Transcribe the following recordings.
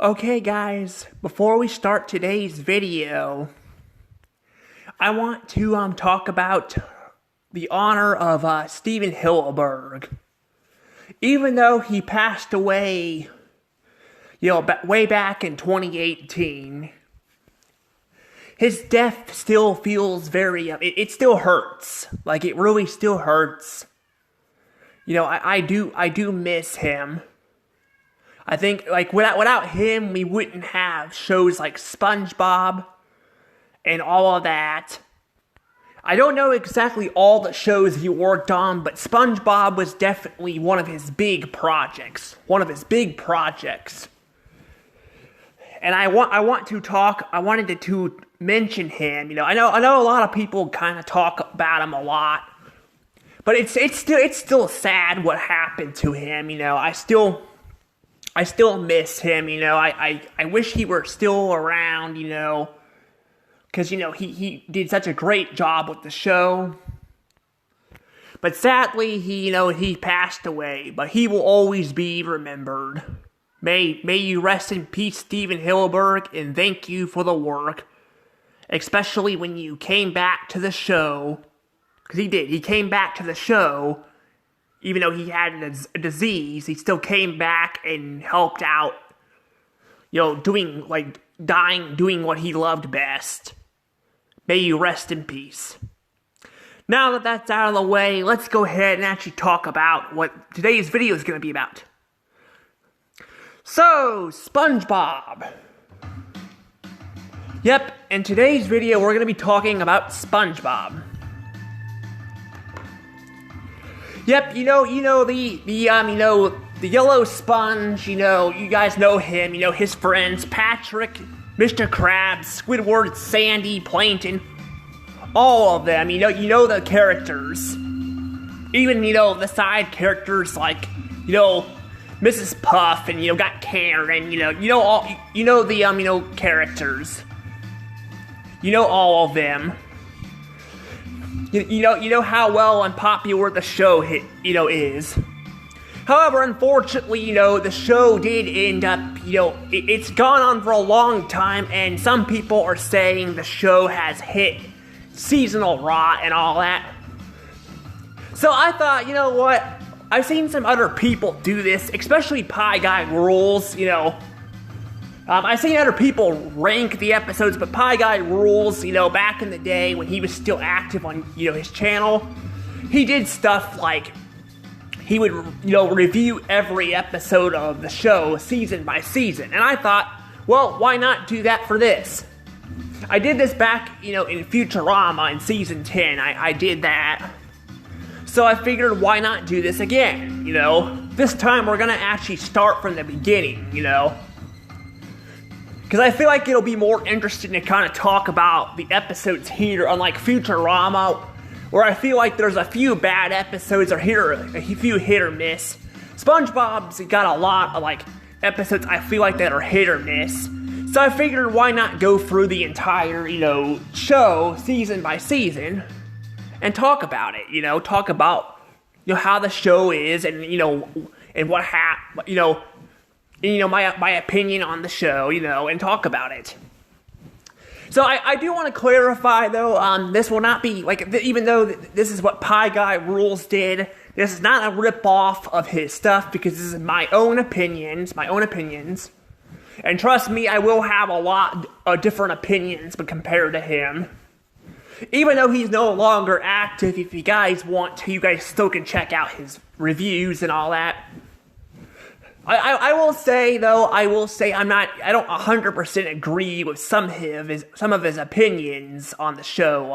Okay guys, before we start today's video, I want to talk about the honor of Steven Hillenburg. Even though he passed away, way back in 2018, his death still feels very, it still hurts. Like, it really still hurts. I do miss him. I think, like, without him, we wouldn't have shows like Spongebob and all of that. I don't know exactly all the shows he worked on, but Spongebob was definitely one of his big projects. And I wanted to mention him. I know a lot of people kind of talk about him a lot, but it's still sad what happened to him. I still miss him, I wish he were still around, because, he did such a great job with the show. But sadly, he passed away, but he will always be remembered. May you rest in peace, Steven Hillenburg, and thank you for the work, especially when you came back to the show, because he came back to the show. Even though he had a disease, he still came back and helped out, doing what he loved best. May you rest in peace. Now that that's out of the way, let's go ahead and actually talk about what today's video is going to be about. So, SpongeBob. Yep, in today's video, we're going to be talking about SpongeBob. Yep, the yellow sponge, you guys know him, his friends, Patrick, Mr. Krabs, Squidward, Sandy, Plankton, all of them, the characters. Even, the side characters like, Mrs. Puff and, got Karen, the characters. All of them. You know how well unpopular the show is. However, unfortunately, the show did end up, it's gone on for a long time, and some people are saying the show has hit seasonal rot and all that. So I thought, what? I've seen some other people do this, especially Pie Guy Rules, I've seen other people rank the episodes, but Pie Guy Rules, back in the day when he was still active on, his channel, he did stuff like, he would, review every episode of the show season by season, and I thought, well, why not do that for this? I did this back, in Futurama in season 10, I did that, so I figured why not do this again, This time we're gonna actually start from the beginning, Because I feel like it'll be more interesting to kind of talk about the episodes here, unlike Futurama, where I feel like there's a few bad episodes or a few hit or miss. SpongeBob's got a lot of episodes I feel like that are hit or miss. So I figured why not go through the entire, show season by season and talk about it, talk about, how the show is and, and what happened, my opinion on the show, and talk about it. So I do want to clarify, though, this will not be, even though this is what Pie Guy Rules did, this is not a rip-off of his stuff, because this is my own opinions, and trust me, I will have a lot of different opinions but compared to him. Even though he's no longer active, if you guys want to, you guys still can check out his reviews and all that. I will say I don't 100% agree with some of his opinions on the show.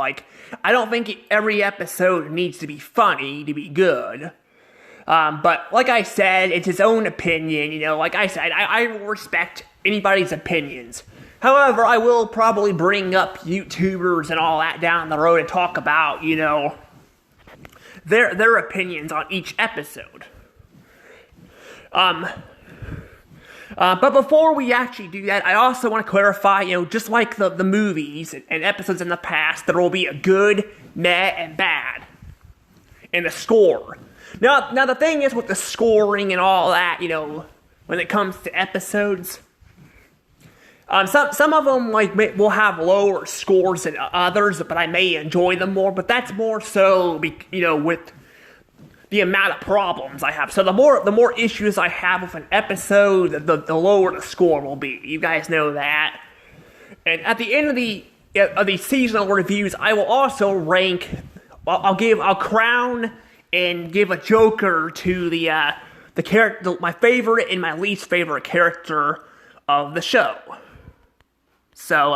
I don't think every episode needs to be funny to be good. But like I said, it's his own opinion, like I said, I respect anybody's opinions. However, I will probably bring up YouTubers and all that down the road and talk about, their opinions on each episode. But before we actually do that, I also want to clarify, just like the movies and episodes in the past, there will be a good, meh, and bad. And a score. Now the thing is with the scoring and all that, when it comes to episodes, Some of them will have lower scores than others, but I may enjoy them more. But that's more so, with the amount of problems I have. So the more issues I have with an episode, the lower the score will be. You guys know that. And at the end of the seasonal reviews, I will also rank. I'll crown and give a joker to the character, my favorite and my least favorite character of the show. So,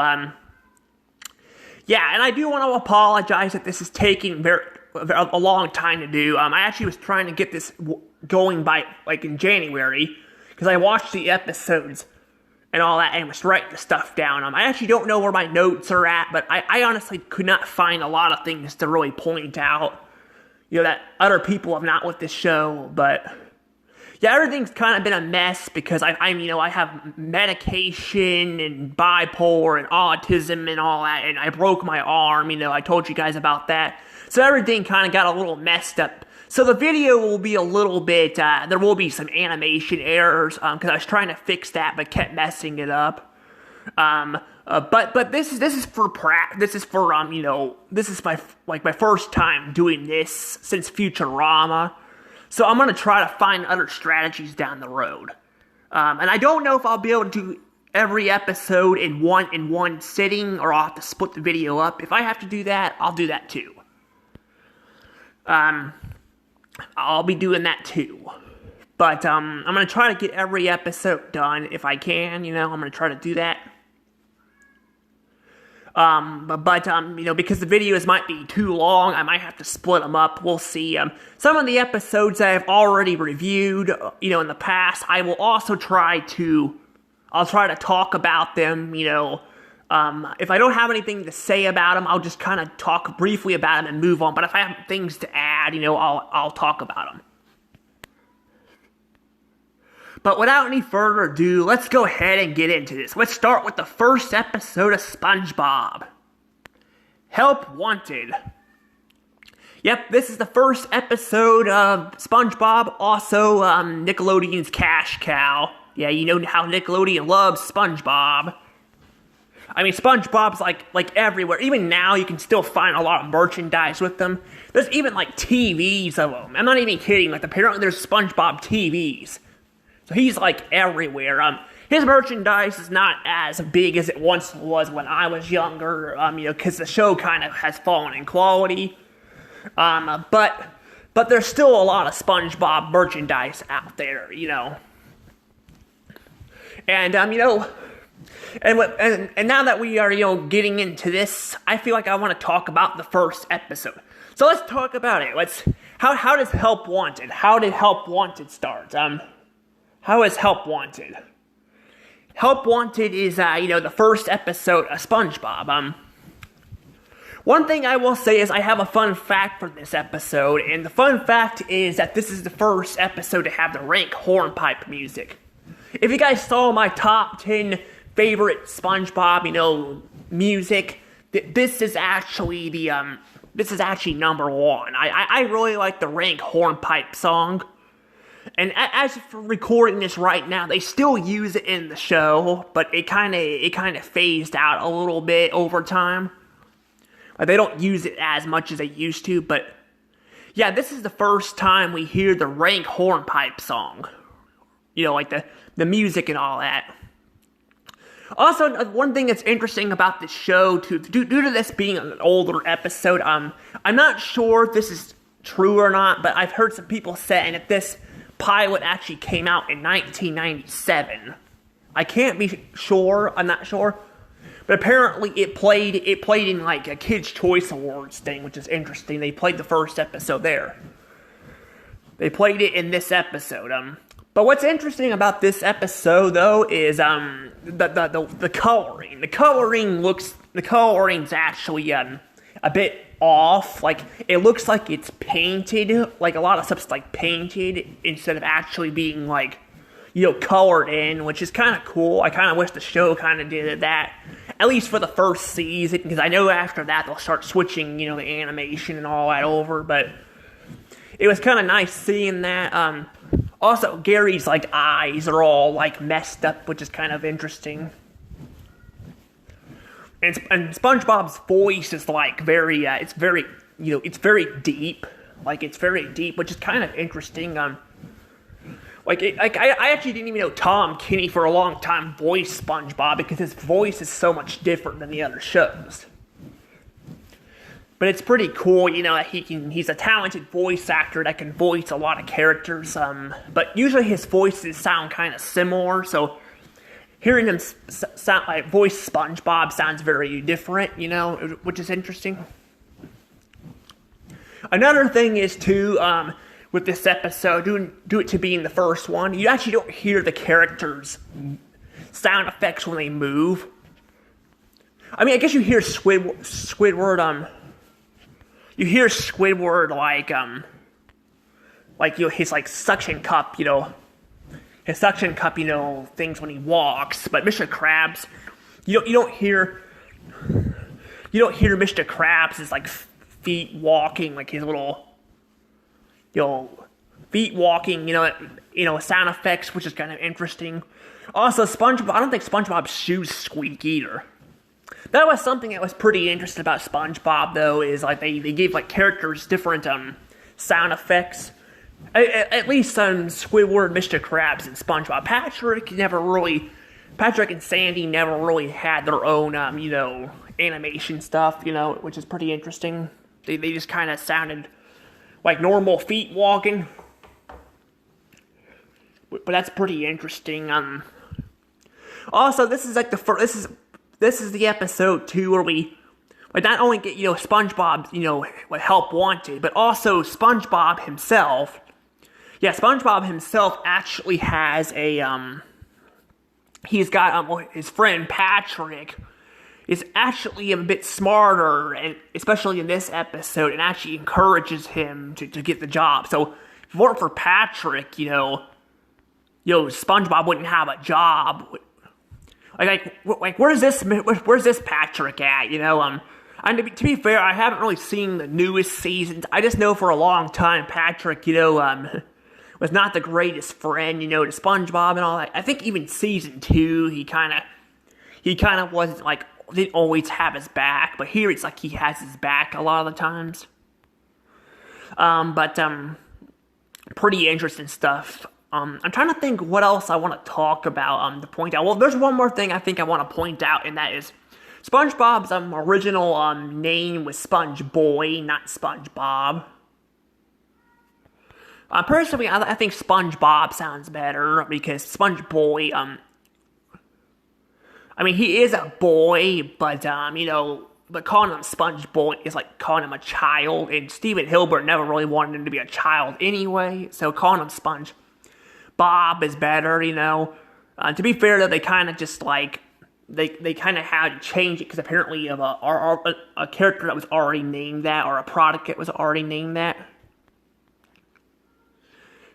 yeah, and I do want to apologize that this is taking a long time to do. I actually was trying to get this going by, in January, because I watched the episodes and all that, and was writing the stuff down. I actually don't know where my notes are at, but I honestly could not find a lot of things to really point out, that other people have not with this show, but yeah, everything's kind of been a mess because I have medication and bipolar and autism and all that, and I broke my arm, I told you guys about that. So everything kind of got a little messed up. So the video will be a little bit, there will be some animation errors, because I was trying to fix that, but kept messing it up. But this is for this is my first time doing this since Futurama. So I'm going to try to find other strategies down the road. And I don't know if I'll be able to do every episode in one sitting, or I'll have to split the video up. If I have to do that, I'll do that too. I'll be doing that too. But I'm going to try to get every episode done if I can, I'm going to try to do that. Because the videos might be too long, I might have to split them up. We'll see. Some of the episodes I've already reviewed, in the past, I will also try to talk about them, if I don't have anything to say about them, I'll just kind of talk briefly about them and move on. But if I have things to add, I'll talk about them. But without any further ado, let's go ahead and get into this. Let's start with the first episode of Spongebob. Help Wanted. Yep, this is the first episode of Spongebob, also Nickelodeon's cash cow. Yeah, you know how Nickelodeon loves Spongebob. I mean, SpongeBob's like everywhere. Even now, you can still find a lot of merchandise with them. There's even TVs of them. I'm not even kidding. Apparently there's SpongeBob TVs. So he's everywhere. His merchandise is not as big as it once was when I was younger. Because the show kind of has fallen in quality. But there's still a lot of SpongeBob merchandise out there. And And now that we are, getting into this, I feel like I want to talk about the first episode. So let's talk about it. How does Help Wanted? How did Help Wanted start? How is Help Wanted? Help Wanted is, the first episode of SpongeBob. One thing I will say is I have a fun fact for this episode, and the fun fact is that this is the first episode to have the rank hornpipe music. If you guys saw my top 10 favorite SpongeBob, music, this is actually number one. I really like the rank hornpipe song. And as for recording this right now, they still use it in the show, but it kind of phased out a little bit over time. They don't use it as much as they used to, but yeah, this is the first time we hear the rank hornpipe song. The music and all that. Also, one thing that's interesting about this show, due to this being an older episode, I'm not sure if this is true or not, but I've heard some people saying that this pilot actually came out in 1997. I can't be sure, I'm not sure, but apparently it played in a Kids' Choice Awards thing, which is interesting. They played the first episode there. They played it in this episode. But what's interesting about this episode, though, is the coloring. The coloring's actually a bit off. It looks like it's painted. A lot of stuff's painted instead of actually being colored in, which is kind of cool. I kind of wish the show kind of did that, at least for the first season, because I know after that they'll start switching, the animation and all that over. But it was kind of nice seeing that. Also, Gary's eyes are all messed up, which is kind of interesting. and SpongeBob's voice is like very, it's very, it's very deep. Like, it's very deep, which is kind of interesting. I actually didn't even know Tom Kenny for a long time voiced SpongeBob because his voice is so much different than the other shows. But it's pretty cool, that he's a talented voice actor that can voice a lot of characters, but usually his voices sound kind of similar, so hearing him sound like voice SpongeBob sounds very different, which is interesting. Another thing is, too, with this episode, due to being the first one, you actually don't hear the characters' sound effects when they move. I mean, I guess you hear Squidward, you hear Squidward his suction cup, his suction cup, things when he walks. But Mr. Krabs, you don't hear Mr. Krabs' feet walking, like his little, feet walking, sound effects, which is kind of interesting. Also, SpongeBob, I don't think SpongeBob's shoes squeak either. That was something that was pretty interesting about SpongeBob, though, is they gave characters different sound effects. At least Squidward, Mr. Krabs, and SpongeBob. Patrick and Sandy never really had their own animation stuff, which is pretty interesting. They just kind of sounded like normal feet walking. But that's pretty interesting. Also, this is this is the episode, too, where we not only get, SpongeBob's, help wanted, but also SpongeBob himself. Yeah, SpongeBob himself actually has he's got, his friend Patrick is actually a bit smarter, and especially in this episode, and actually encourages him to get the job. So, if it weren't for Patrick, SpongeBob wouldn't have a job. Where's this Patrick at, And to be fair, I haven't really seen the newest seasons. I just know for a long time Patrick, was not the greatest friend, to SpongeBob and all that. I think even season 2, he kind of wasn't didn't always have his back, but here it's he has his back a lot of the times. Pretty interesting stuff. I'm trying to think what else I want to talk about, to point out. Well, there's one more thing I think I want to point out, and that is SpongeBob's original name was Sponge Boy, not SpongeBob. Personally, I think SpongeBob sounds better, because Sponge Boy, he is a boy, but, but calling him Sponge Boy is like calling him a child, and Steven Hillenburg never really wanted him to be a child anyway, so calling him Sponge Bob is better, To be fair, though, they kind of just, they kind of had to change it, because apparently of a character that was already named that, or a product that was already named that.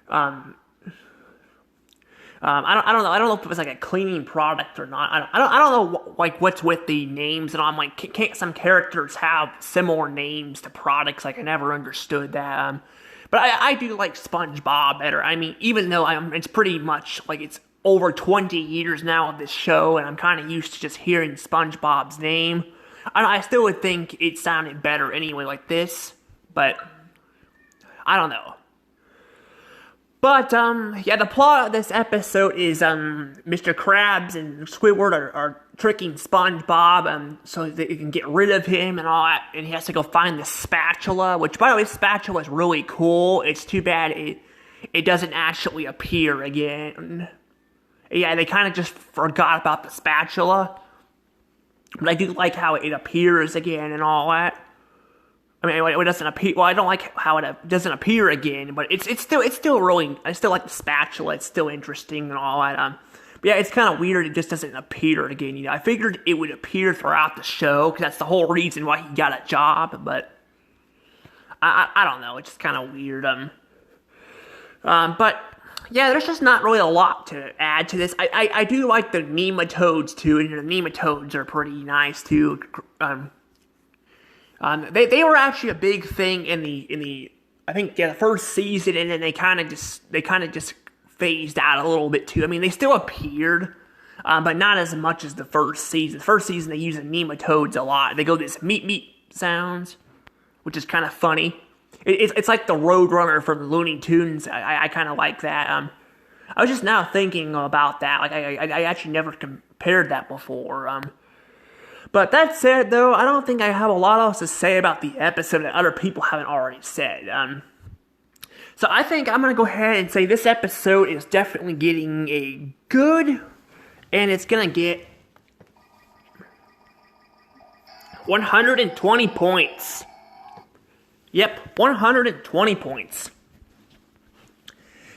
I don't know if it was a cleaning product or not. I don't know what's with the names, and I'm can't some characters have similar names to products? I never understood that. But I do like SpongeBob better. Even though it's pretty much it's over 20 years now of this show, and I'm kind of used to just hearing SpongeBob's name. I still would think it sounded better anyway like this, but I don't know. But, the plot of this episode is, Mr. Krabs and Squidward are tricking SpongeBob, so they can get rid of him and all that, and he has to go find the spatula, which, by the way, the spatula is really cool. It's too bad it doesn't actually appear again. Yeah, they kind of just forgot about the spatula, but I do like how it appears again and all that. It doesn't appear. Well, I don't like how it doesn't appear again, but it's still really. I still like the spatula. It's still interesting and all that. But yeah, it's kind of weird. It just doesn't appear again. I figured it would appear throughout the show, because that's the whole reason why he got a job. But I don't know. It's just kind of weird. But yeah, there's just not really a lot to add to this. I do like the nematodes too, and the nematodes are pretty nice too. They were actually a big thing in the the first season, and then they kind of just phased out a little bit too. They still appeared. but not as much as the first season. The first season, they use the nematodes a lot. They go this meep sounds, which is kind of funny. It's like the Roadrunner from Looney Tunes. I kind of like that. I was just now thinking about that. Like, I actually never compared that before. But that said, though, I don't think I have a lot else to say about the episode that other people haven't already said. So I think I'm going to go ahead and say this episode is definitely getting a good, and it's going to get 120 points. Yep, 120 points.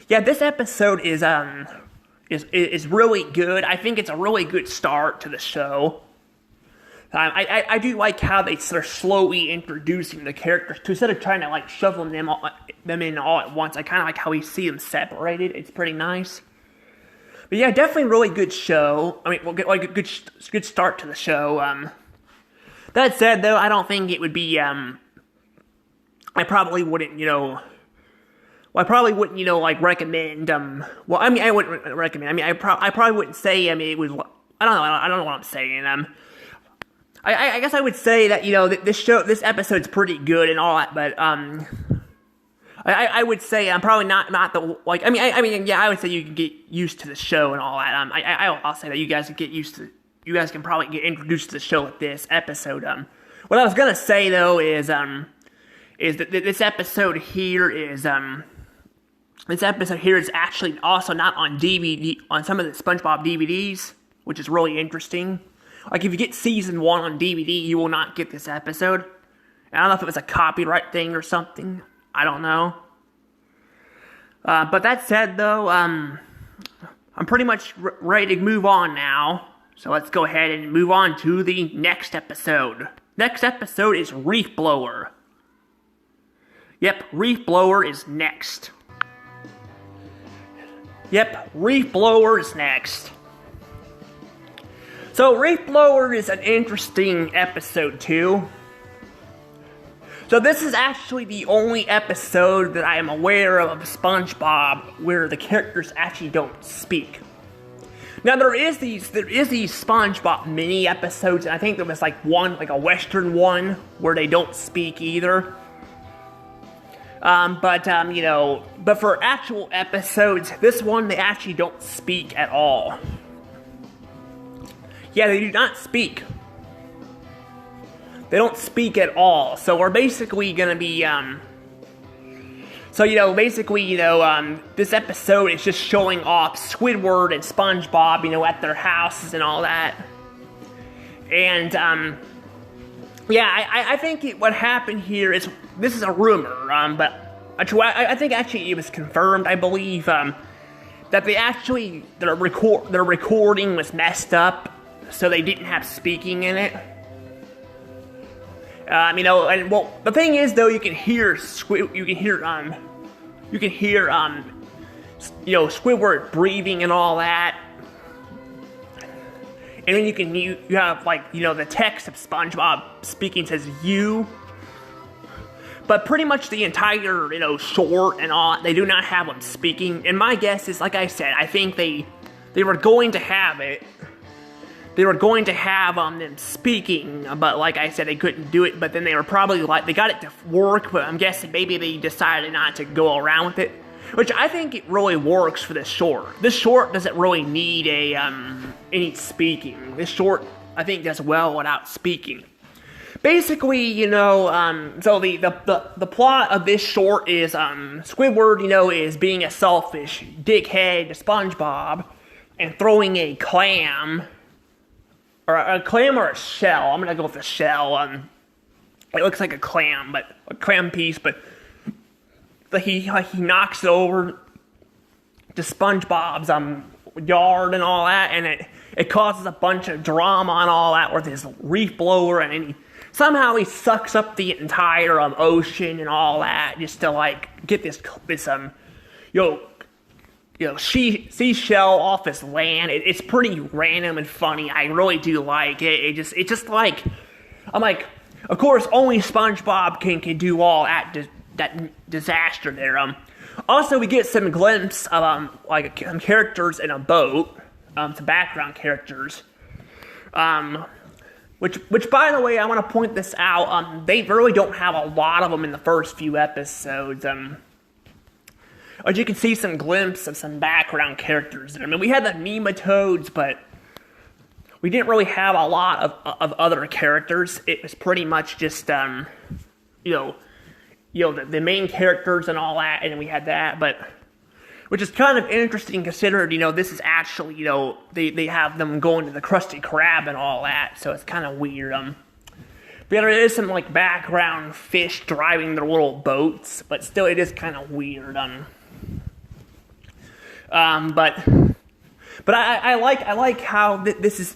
Yeah, this episode is really good. I think it's a really good start to the show. I do like how they're slowly introducing the characters too, instead of trying to like shovel them in all at once. I kind of like how we see them separated. It's pretty nice. But yeah, definitely really good show. I mean, we'll get like a good start to the show. That said, though, I don't think it would be. I probably wouldn't, like recommend. Well, I mean, I wouldn't recommend. I mean, I probably wouldn't say. I mean, it was. I don't know. I don't know what I'm saying. I guess I would say that, this episode's pretty good and all that, but, I would say I'm probably not the, like, I would say you can get used to the show and all that. I'll say that you guys can probably get introduced to the show with this episode. What I was gonna say, though, is that this episode here is actually also not on DVD, on some of the Spongebob DVDs, which is really interesting. Like, if you get season 1 on DVD, you will not get this episode. I don't know if it was a copyright thing or something. I don't know. But that said, though, I'm pretty much ready to move on now. So let's go ahead and move on to the next episode. Next episode is Reef Blower. Yep, Reef Blower is next. Yep, Reef Blower is next. So, Reef Blower is an interesting episode, too. So, this is actually the only episode that I am aware of SpongeBob where the characters actually don't speak. Now, there is these SpongeBob mini episodes, and I think there was like a Western one, where they don't speak either. But for actual episodes, this one, they actually don't speak at all. Yeah, they do not speak. They don't speak at all. So we're basically gonna be, this episode is just showing off Squidward and SpongeBob, at their houses and all that. And, I think what happened here is, this is a rumor, but I think actually it was confirmed, I believe, that their recording was messed up. So they didn't have speaking in it. The thing is, though, you can hear Squidward breathing and all that. And then you have, the text of SpongeBob speaking says you. But pretty much the entire, short and all, they do not have them speaking. And my guess is, like I said, I think they were going to have it. They were going to have them speaking, but like I said, they couldn't do it. But then they were probably they got it to work, but I'm guessing maybe they decided not to go around with it. Which I think it really works for this short. This short doesn't really need any speaking. This short, I think, does well without speaking. Basically, so the plot of this short is Squidward, is being a selfish dickhead to SpongeBob and throwing a clam. Or a clam or a shell. I'm gonna go with a shell. It looks like a clam, but a clam piece. But he knocks it over to SpongeBob's yard and all that, and it causes a bunch of drama and all that with his reef blower, and then somehow he sucks up the entire ocean and all that just to get this seashell off his land. It's pretty random and funny. I really do like it. I'm like, of course, only SpongeBob can do all that disaster there. Also, we get some glimpse of characters in a boat. some background characters. Which, by the way, I want to point this out. They really don't have a lot of them in the first few episodes. As you can see, some glimpse of some background characters there. I mean, we had the nematodes, but we didn't really have a lot of other characters. It was pretty much just, the main characters and all that, and we had that, but which is kind of interesting considered, this is actually, they have them going to the Krusty Krab and all that, so it's kind of weird. But there is some, like, background fish driving their little boats, but still, it is kind of weird. But I like how this is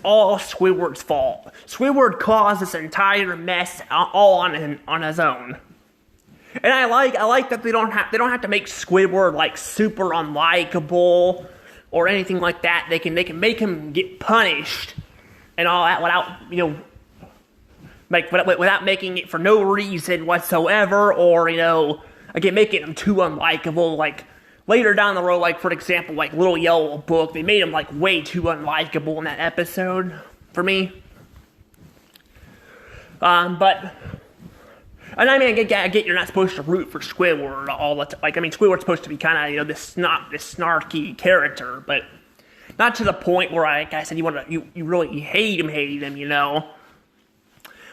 all Squidward's fault. Squidward caused this entire mess all on his own. And I like that they don't have to make Squidward like super unlikable or anything like that. They can make him get punished and all that without making it for no reason whatsoever, or again making him too unlikable. Like later down the road, like for example, like Little Yellow Book, they made him like way too unlikable in that episode for me. And I mean, I get you're not supposed to root for Squidward all the time. Like, I mean, Squidward's supposed to be kind of, this snarky character, but not to the point where, like I said, you really hate him,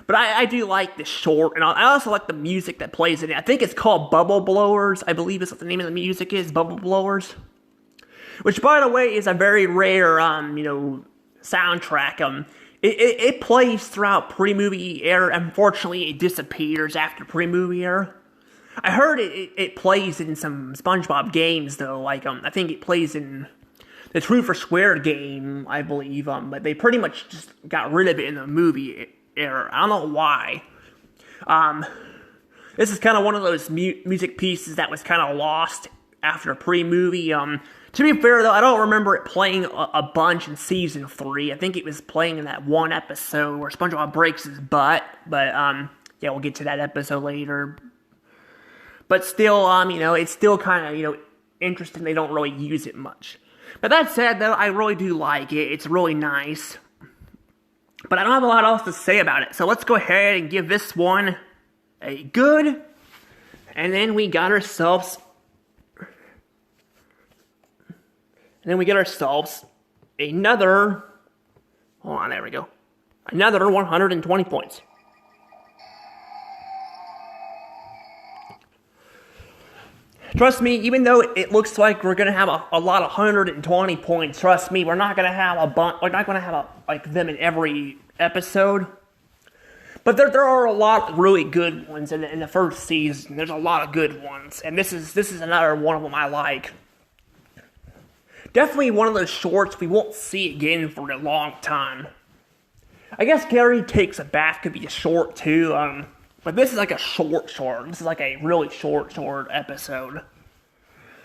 But I do like this short, and I also like the music that plays in it. I think it's called Bubble Blowers, I believe is what the name of the music is, Bubble Blowers. Which, by the way, is a very rare, soundtrack. It plays throughout pre-movie era. Unfortunately, it disappears after pre-movie era. I heard it plays in some Spongebob games, though. Like, I think it plays in the True for Square game, I believe. But they pretty much just got rid of it in the movie era. I don't know why. This is kind of one of those music pieces that was kind of lost after pre-movie. To be fair, though, I don't remember it playing a bunch in Season 3. I think it was playing in that one episode where SpongeBob breaks his butt. But, yeah, we'll get to that episode later. But still, it's still kind of, interesting. They don't really use it much. But that said, though, I really do like it. It's really nice. But I don't have a lot else to say about it. So let's go ahead and give this one a good. And then we got ourselves... And then we get ourselves another, hold on, there we go, another 120 points. Trust me, even though it looks like we're going to have a lot of 120 points, trust me, we're not going to have like them in every episode. But there are a lot of really good ones in the first season. There's a lot of good ones, and this is another one of them I like. Definitely one of those shorts we won't see again for a long time. I guess Gary Takes a Bath could be a short too, but this is like a short. This is like a really short episode.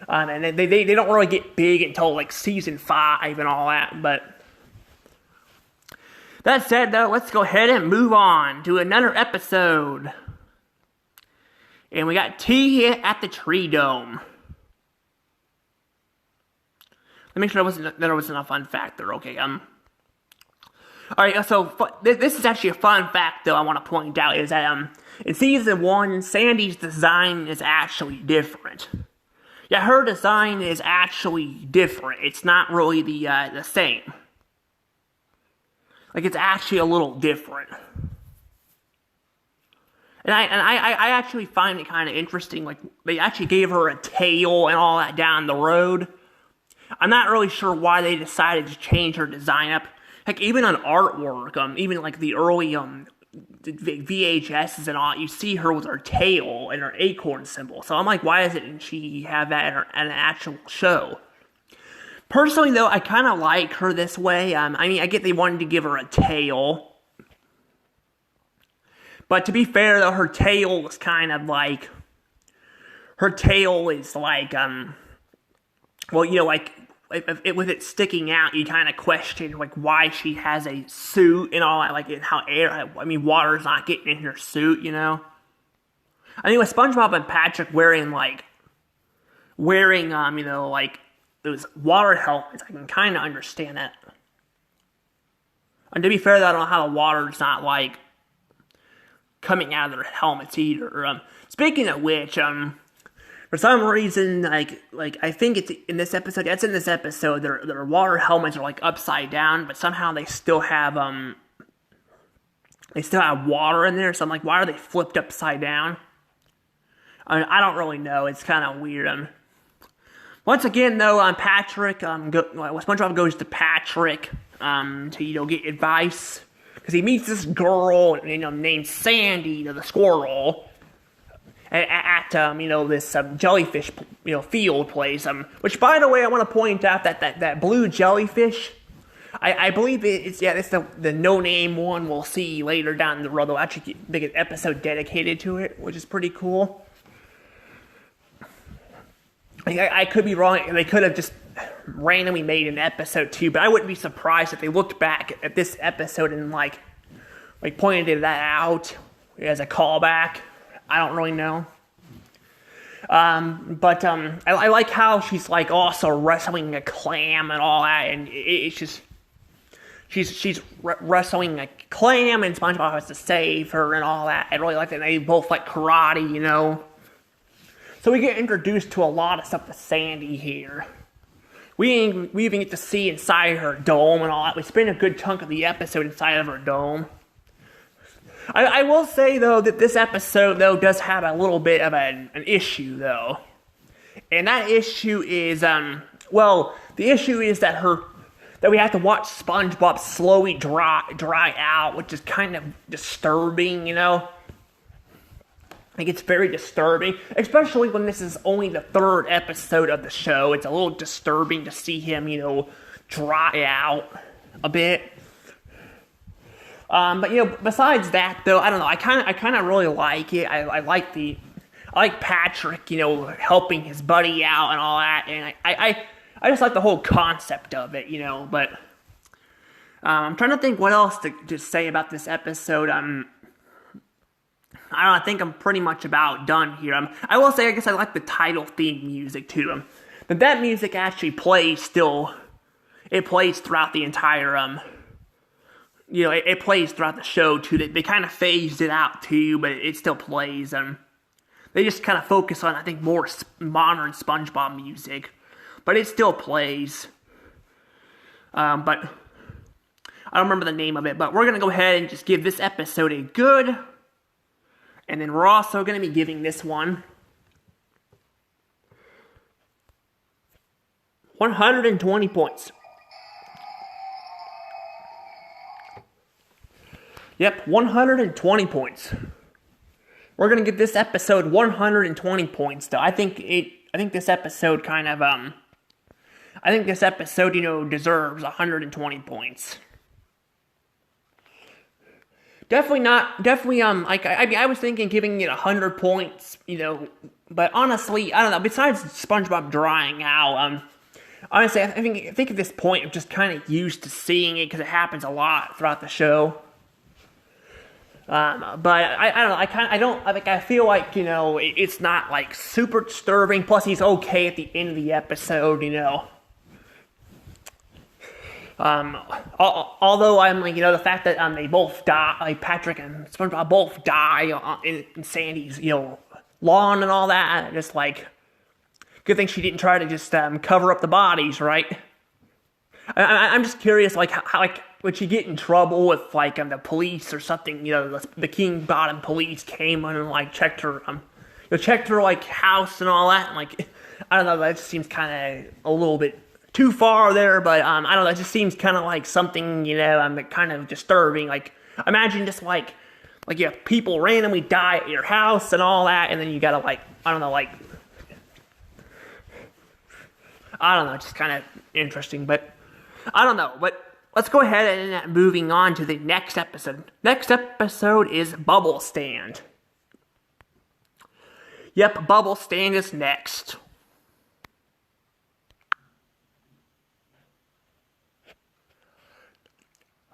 And they don't really get big until like season 5 and all that, but... That said, though, let's go ahead and move on to another episode. And we got Tea at the Treedome. Let me make sure there wasn't a fun fact there. Okay, Alright, so this is actually a fun fact, though, I want to point out, is that in Season 1, Sandy's design is actually different. Yeah, her design is actually different. It's not really the same. Like, it's actually a little different. And I actually find it kind of interesting. Like, they actually gave her a tail and all that down the road. I'm not really sure why they decided to change her design up. Like, even on artwork, even like the early VHSs and all, you see her with her tail and her acorn symbol. So I'm like, why doesn't she have that in an actual show? Personally, though, I kind of like her this way. I mean, I get they wanted to give her a tail. But to be fair, though, her tail was kind of like... Her tail is like, well, you know, like, with it sticking out, you kind of question, like, why she has a suit and all that, like, how water's not getting in her suit, you know? I mean, with SpongeBob and Patrick wearing, you know, like, those water helmets, I can kind of understand that. And to be fair, though, I don't know how the water's not, like, coming out of their helmets either. Speaking of which, for some reason, like I think it's in this episode, their water helmets are, like, upside down, but somehow they still have water in there, so I'm like, why are they flipped upside down? I don't really know, it's kind of weird. Once again, though, Patrick, SpongeBob goes to Patrick, to, get advice, because he meets this girl, named Sandy, the squirrel, at this jellyfish, field place, which, by the way, I want to point out that blue jellyfish, I believe it's the no-name one we'll see later down the road. They'll actually make an episode dedicated to it, which is pretty cool. I could be wrong. They could have just randomly made an episode 2, but I wouldn't be surprised if they looked back at this episode and like pointed that out as a callback. I don't really know. But I like how she's like also wrestling a clam and all that, and it's just she's wrestling a clam, and SpongeBob has to save her and all that. I really like that. They both like karate, So we get introduced to a lot of stuff with Sandy here. We even get to see inside her dome and all that. We spend a good chunk of the episode inside of her dome. I will say, though, that this episode, though, does have a little bit of an issue, though. And that issue is, the issue is that we have to watch SpongeBob slowly dry out, which is kind of disturbing, Like, it's very disturbing, especially when this is only the 3rd episode of the show. It's a little disturbing to see him, dry out a bit. But besides that, though, I don't know. I kind of really like it. I like Patrick, helping his buddy out and all that, and I just like the whole concept of it, But I'm trying to think what else to say about this episode. I don't know, I think I'm pretty much about done here. I will say, I guess I like the title theme music too. That music actually plays still. It plays throughout the entire it plays throughout the show too. They kind of phased it out too, but it still plays. They just kind of focus on, I think, more modern SpongeBob music, but it still plays. But I don't remember the name of it. But we're gonna go ahead and just give this episode a good. And then we're also going to be giving this one 120 points. Yep, 120 points. We're going to give this episode 120 points, though. I think this episode kind of, I think this episode, deserves 120 points. Definitely, I was thinking giving it 100 points, but honestly, I don't know, besides SpongeBob drying out, honestly, I think at this point, I'm just kind of used to seeing it, because it happens a lot throughout the show. But I don't know, I feel like, it's not, like, super disturbing, plus he's okay at the end of the episode, Although I'm like, the fact that they both die, like Patrick and SpongeBob both die in Sandy's, lawn and all that, just like, good thing she didn't try to just cover up the bodies, right? I'm just curious, like, how like, would she get in trouble if, like, the police or something, the King Bottom police came and, like, checked her, like, house and all that, and, like, I don't know, that just seems kind of a little bit too far there, but I don't know, it just seems kind of like something, kind of disturbing. Like, imagine just like you have people randomly die at your house and all that, and then you gotta, like, I don't know, just kind of interesting, but I don't know, but let's go ahead and moving on to the next episode. Next episode is Bubble Stand. Yep, Bubble Stand is next.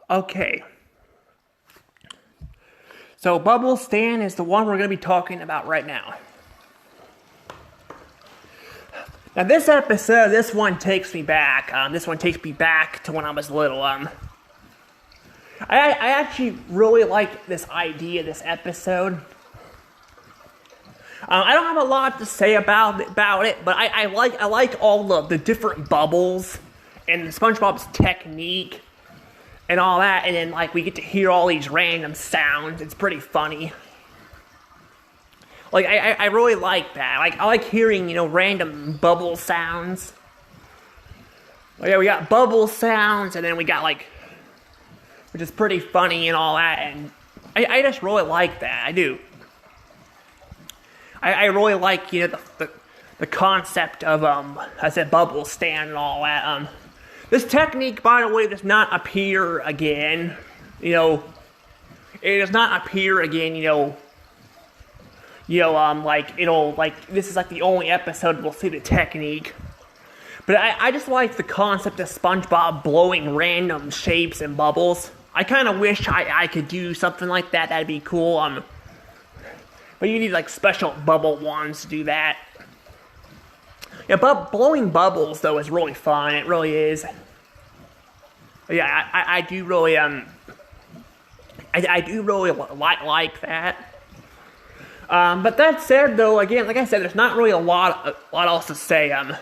Okay, so Bubble Stand is the one we're going to be talking about right now. Now this episode, this one takes me back. This one takes me back to when I was little. I actually really like this idea, this episode. I don't have a lot to say about it, but I like all the different bubbles and SpongeBob's technique and all that, and then like we get to hear all these random sounds. It's pretty funny. Like I really like that. Like I like hearing random bubble sounds. Yeah, we got bubble sounds, and then we got like, which is pretty funny and all that, and I just really like that. I do. I really like the concept of I said bubble stand and all that. This technique, by the way, does not appear again. It does not appear again. This is like the only episode we'll see the technique. But I just like the concept of SpongeBob blowing random shapes and bubbles. I kind of wish I could do something like that. That'd be cool. But you need like special bubble wands to do that. Yeah, but blowing bubbles though is really fun. It really is. But yeah, I do really I do really like that. But that said, though, again, like I said, there's not really a lot else to say. I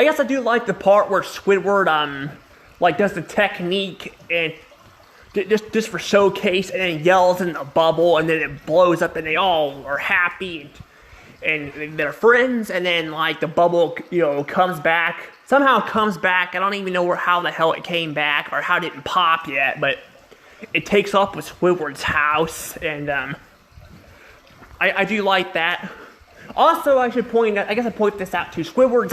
guess I do like the part where Squidward does the technique and just for showcase, and then yells in the bubble, and then it blows up, and they all are happy and they're friends, and then like the bubble comes back, somehow comes back. I don't even know how the hell it came back or how it didn't pop yet, but it takes off with Squidward's house, and I do like that. Also, I should point out, I guess I point this out too. Squidward's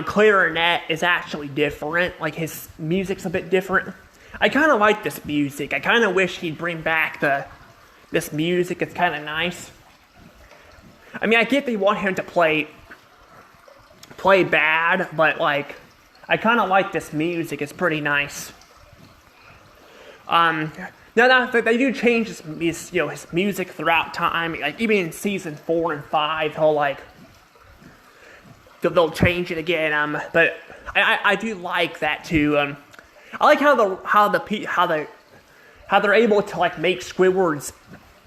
clarinet is actually different. Like his music's a bit different. I kind of like this music. I kind of wish he'd bring back this music. It's kind of nice. I mean, I get they want him to play bad, but like, I kind of like this music. It's pretty nice. Now they do change his music throughout time. Like even in season 4 and 5, they'll change it again. But I do like that too. I like how they're able to like make Squidward's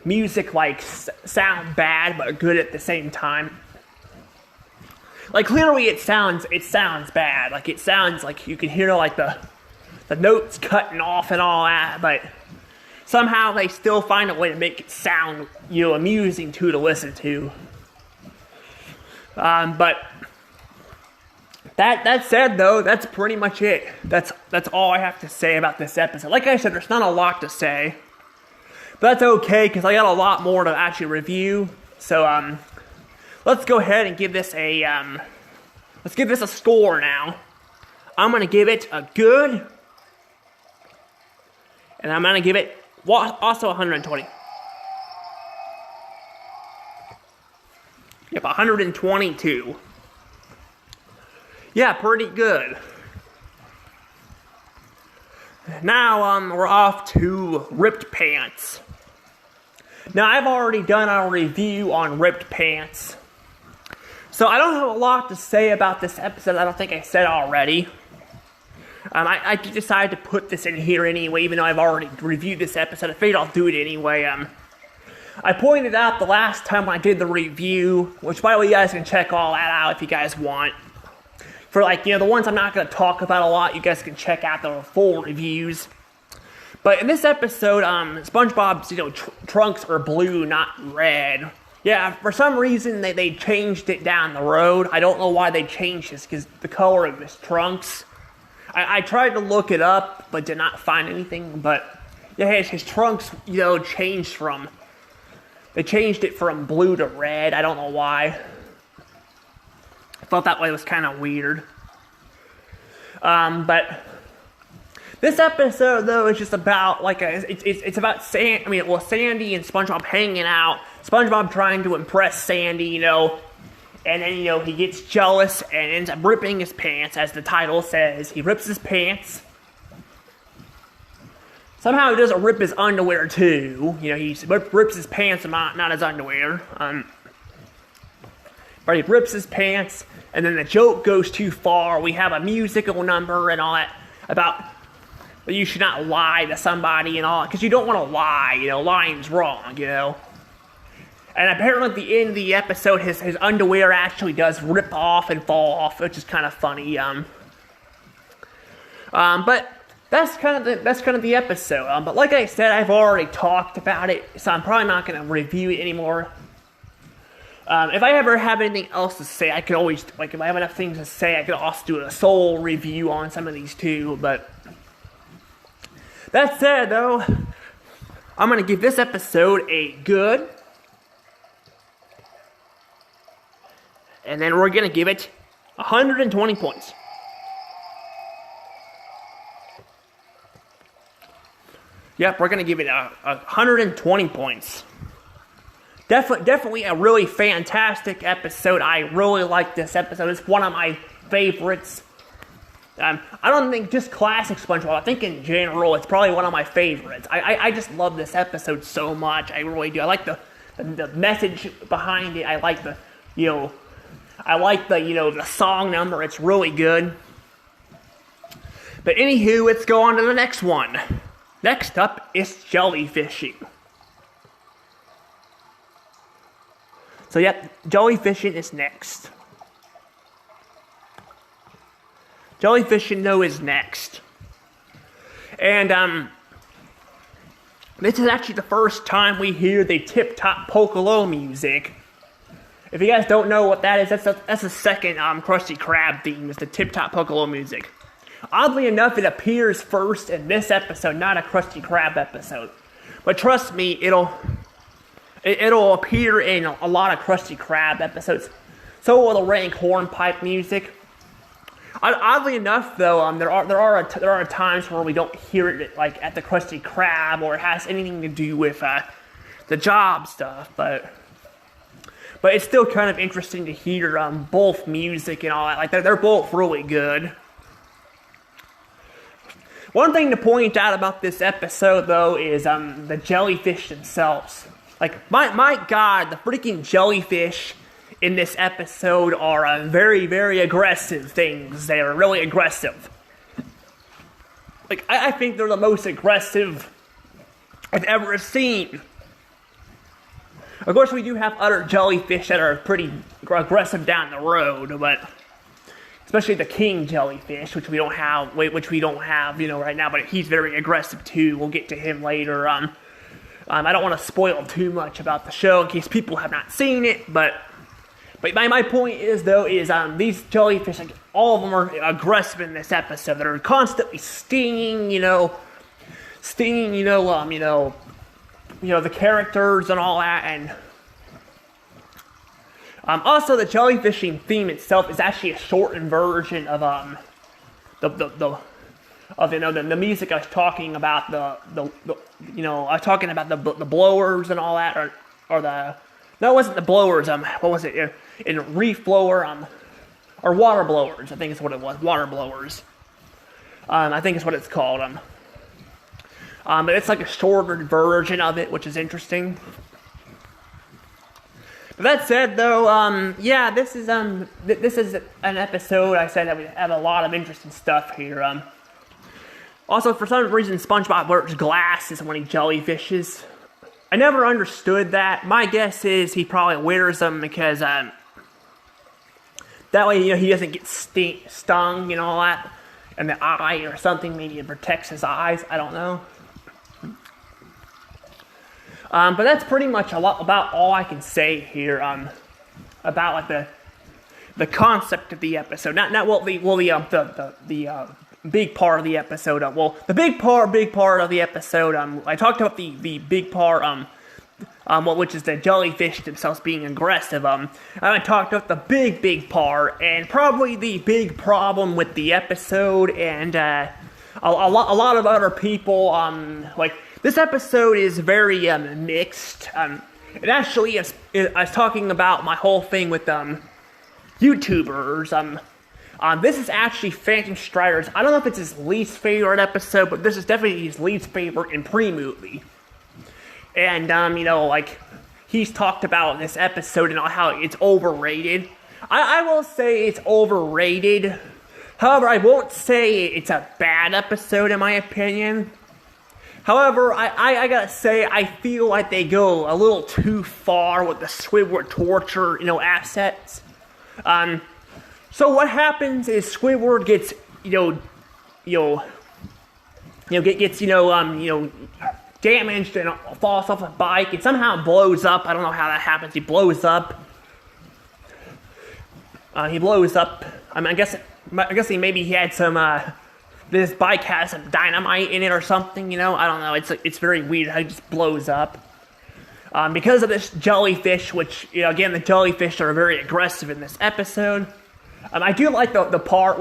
music like sound bad but good at the same time. Like clearly it sounds bad. Like it sounds like you can hear like the notes cutting off and all that, but somehow they still find a way to make it sound amusing to listen to. But that said, though, that's pretty much it. That's all I have to say about this episode. Like I said, there's not a lot to say, but that's okay because I got a lot more to actually review. So let's go ahead and give this a score now. I'm gonna give it a good, and I'm gonna give it also 120. Yep, 122. Yeah, pretty good. Now, we're off to Ripped Pants. Now, I've already done a review on Ripped Pants, so I don't have a lot to say about this episode. I don't think I said already. I decided to put this in here anyway, even though I've already reviewed this episode. I figured I'll do it anyway. I pointed out the last time I did the review, which, by the way, you guys can check all that out if you guys want. For the ones I'm not going to talk about a lot, you guys can check out the full reviews. But in this episode, SpongeBob's trunks are blue, not red. Yeah, for some reason they changed it down the road. I don't know why they changed this, because the color of his trunks. I tried to look it up, but did not find anything. But yeah, his trunks, changed from. They changed it from blue to red. I don't know why. I thought that way was kind of weird. But this episode though is just about it's about Sandy and SpongeBob hanging out. SpongeBob trying to impress Sandy, and then he gets jealous and ends up ripping his pants, as the title says. He rips his pants. Somehow he doesn't rip his underwear too. He rips his pants and not his underwear. or he rips his pants, and then the joke goes too far. We have a musical number and all that about you should not lie to somebody and all, because you don't want to lie, lying's wrong, And apparently at the end of the episode, his underwear actually does rip off and fall off, which is kind of funny. But that's kind of the episode. But like I said, I've already talked about it, so I'm probably not going to review it anymore. If I ever have anything else to say, I could always, if I have enough things to say, I could also do a sole review on some of these too, but that said, though, I'm going to give this episode a good, and then we're going to give it 120 points. Yep, we're going to give it 120 points. Definitely a really fantastic episode. I really like this episode. It's one of my favorites. I don't think just classic SpongeBob. I think in general, it's probably one of my favorites. I just love this episode so much. I really do. I like the message behind it. I like the the song number. It's really good. But anywho, let's go on to the next one. Next up is Jellyfishing. So yep, Jellyfishing is next. Jellyfishing, though, is next. And, this is actually the first time we hear the tip-top Pokolo music. If you guys don't know what that is, that's the second, Krusty Krab theme, is the tip-top Pokolo music. Oddly enough, it appears first in this episode, not a Krusty Krab episode. But trust me, it'll appear in a lot of Krusty Krab episodes. So will the rank hornpipe music. Oddly enough, though, there are times where we don't hear it at the Krusty Krab, or it has anything to do with the job stuff. But it's still kind of interesting to hear both music and all that. They're both really good. One thing to point out about this episode, though, is the jellyfish themselves. My God, the freaking jellyfish in this episode are very, very aggressive things. They are really aggressive. I think they're the most aggressive I've ever seen. Of course, we do have other jellyfish that are pretty aggressive down the road, but especially the king jellyfish, which we don't have, right now. But he's very aggressive too. We'll get to him later. I don't want to spoil too much about the show in case people have not seen it, but my point is, though, these jellyfish, all of them are aggressive in this episode. They're constantly stinging, the characters and all that, and also the jellyfishing theme itself is actually a shortened version of the music I was talking about, I was talking about the blowers and all that, no, it wasn't the blowers, what was it, in Reef Blower, or water blowers, I think is what it was, water blowers, I think is what it's called, but it's a shorter version of it, which is interesting. But that said, though, yeah, this is an episode, I said, that we have a lot of interesting stuff here, also, for some reason, SpongeBob wears glasses when he jellyfishes. I never understood that. My guess is he probably wears them because that way, he doesn't get stung and all that, in the eye or something. Maybe it protects his eyes. I don't know. But that's pretty much about all I can say here about the concept of the episode. Not the big part of the episode. The big part of the episode. I talked about the big part. Which is the jellyfish themselves being aggressive. I talked about the big part, and probably the big problem with the episode, and a lot of other people. This episode is very mixed. It actually is. I was talking about my whole thing with YouTubers. This is actually Phantom Strider's. I don't know if it's his least favorite episode, but this is definitely his least favorite in pre-movie. And he's talked about this episode and how it's overrated. I will say it's overrated. However, I won't say it's a bad episode in my opinion. However, I gotta say, I feel like they go a little too far with the Squidward torture, assets. So what happens is Squidward gets, damaged and falls off a bike and somehow blows up. I don't know how that happens. He blows up. I guess maybe he had some. This bike has some dynamite in it or something. I don't know. It's very weird how it just blows up. Because of this jellyfish, which again the jellyfish are very aggressive in this episode. I do like the part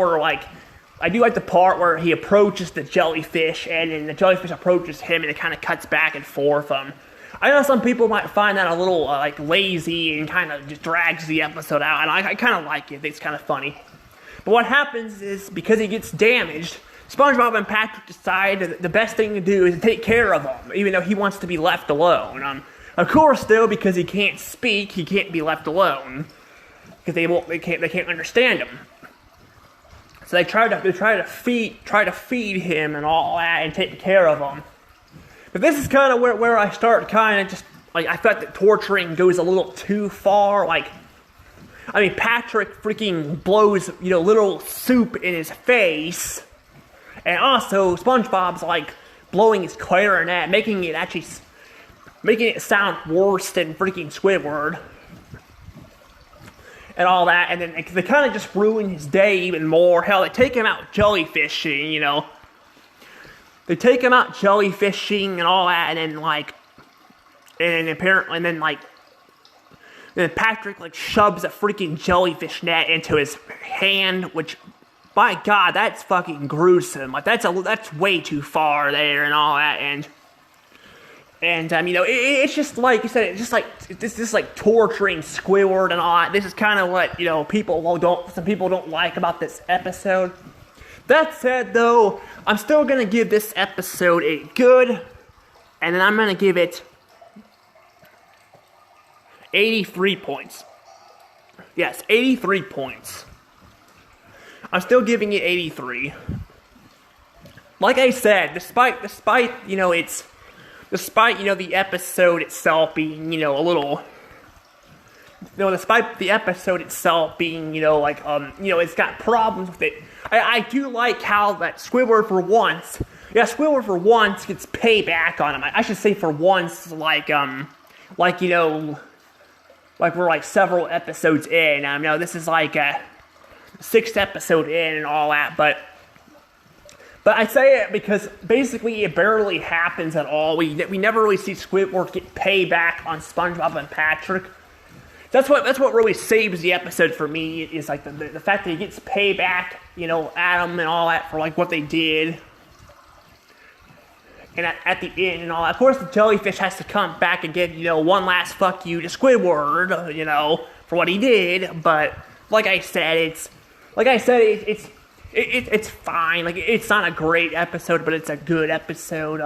where he approaches the jellyfish and then the jellyfish approaches him and it kind of cuts back and forth. I know some people might find that a little lazy and kind of just drags the episode out, and I kind of like it. It's kind of funny. But what happens is, because he gets damaged, SpongeBob and Patrick decide that the best thing to do is to take care of him, even though he wants to be left alone. Of course, though, because he can't speak, he can't be left alone because they can't understand him. So they try to feed him and all that and take care of him. But this is kind of where I start kind of just I felt that torturing goes a little too far. Patrick freaking blows little soup in his face, and also SpongeBob's blowing his clarinet, making it sound worse than freaking Squidward. And all that, and then they kind of just ruin his day even more. Hell, they take him out jellyfishing, They take him out jellyfishing and all that, and then Patrick shoves a freaking jellyfish net into his hand, which, by God, that's fucking gruesome. That's way too far there and all that, and it's just like you said, it's just like torturing Squidward and all that. This is kind of what some people don't like about this episode. That said, though, I'm still gonna give this episode a good, and then I'm gonna give it 83 points. Yes, 83 points. I'm still giving it 83. Like I said, despite the episode itself being, despite the episode itself being, it's got problems with it. I do like how that Squidward for once gets payback on him. I should say for once, we're several episodes in. I know this is a 6th episode in and all that, but I say it because basically it barely happens at all. We never really see Squidward get payback on SpongeBob and Patrick. That's what really saves the episode for me, is the fact that he gets payback, at them and all that for what they did. And at the end and all that. Of course, the jellyfish has to come back and give, one last fuck you to Squidward, for what he did. But like I said, it's fine. It's not a great episode, but it's a good episode.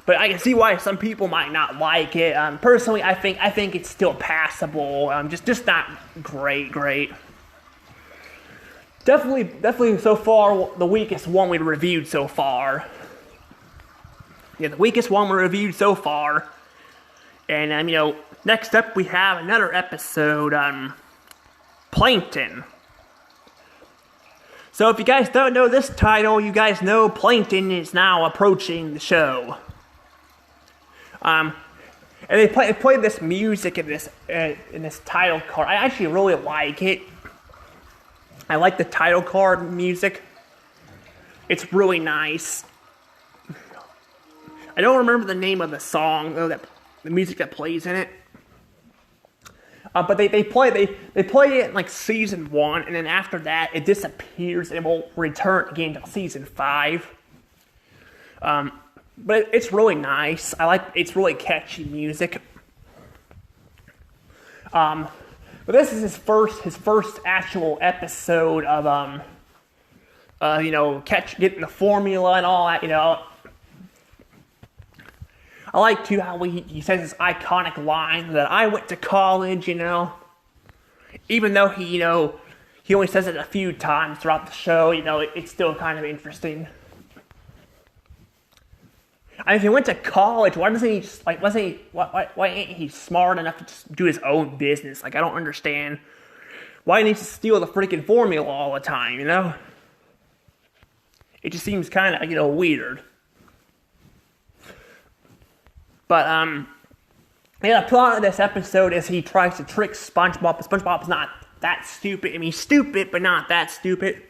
But I can see why some people might not like it. Personally, I think it's still passable. Just not great. Definitely so far the weakest one we reviewed so far. Yeah, the weakest one we reviewed so far. And next up we have another episode on Plankton. So if you guys don't know this title, you guys know Plankton is now approaching the show. And they play this music in this title card. I actually really like it. I like the title card music. It's really nice. I don't remember the name of the song, though, the music that plays in it. But they play it in season 1, and then after that it disappears and it won't return again until season 5. But it's really nice. It's really catchy music. But this is his first actual episode of getting the formula and all that. I like too how he says this iconic line that I went to college, you know. Even though he, you know, he only says it a few times throughout the show, you know, it's still kind of interesting. I mean, if he went to college, why doesn't he just, like, why ain't he smart enough to just do his own business? Like, I don't understand why he needs to steal the freaking formula all the time, you know? It just seems kind of, you know, weird. But, yeah, the plot of this episode is he tries to trick SpongeBob, but SpongeBob's not that stupid. I mean, he's stupid, but not that stupid.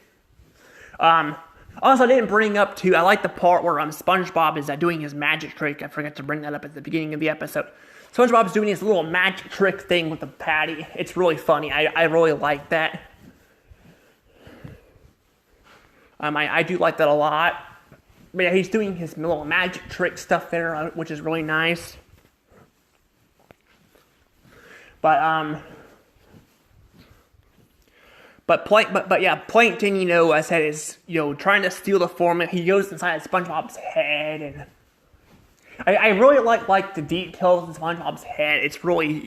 Also, I didn't bring up, too, I like the part where SpongeBob is doing his magic trick. I forgot to bring that up at the beginning of the episode. SpongeBob's doing his little magic trick thing with the patty. It's really funny. I really like that. I do like that a lot. But yeah, he's doing his little magic trick stuff there, which is really nice. But yeah, Plankton, you know, I said is, you know, trying to steal the formula. He goes inside SpongeBob's head, and I really like the details in SpongeBob's head. It's really,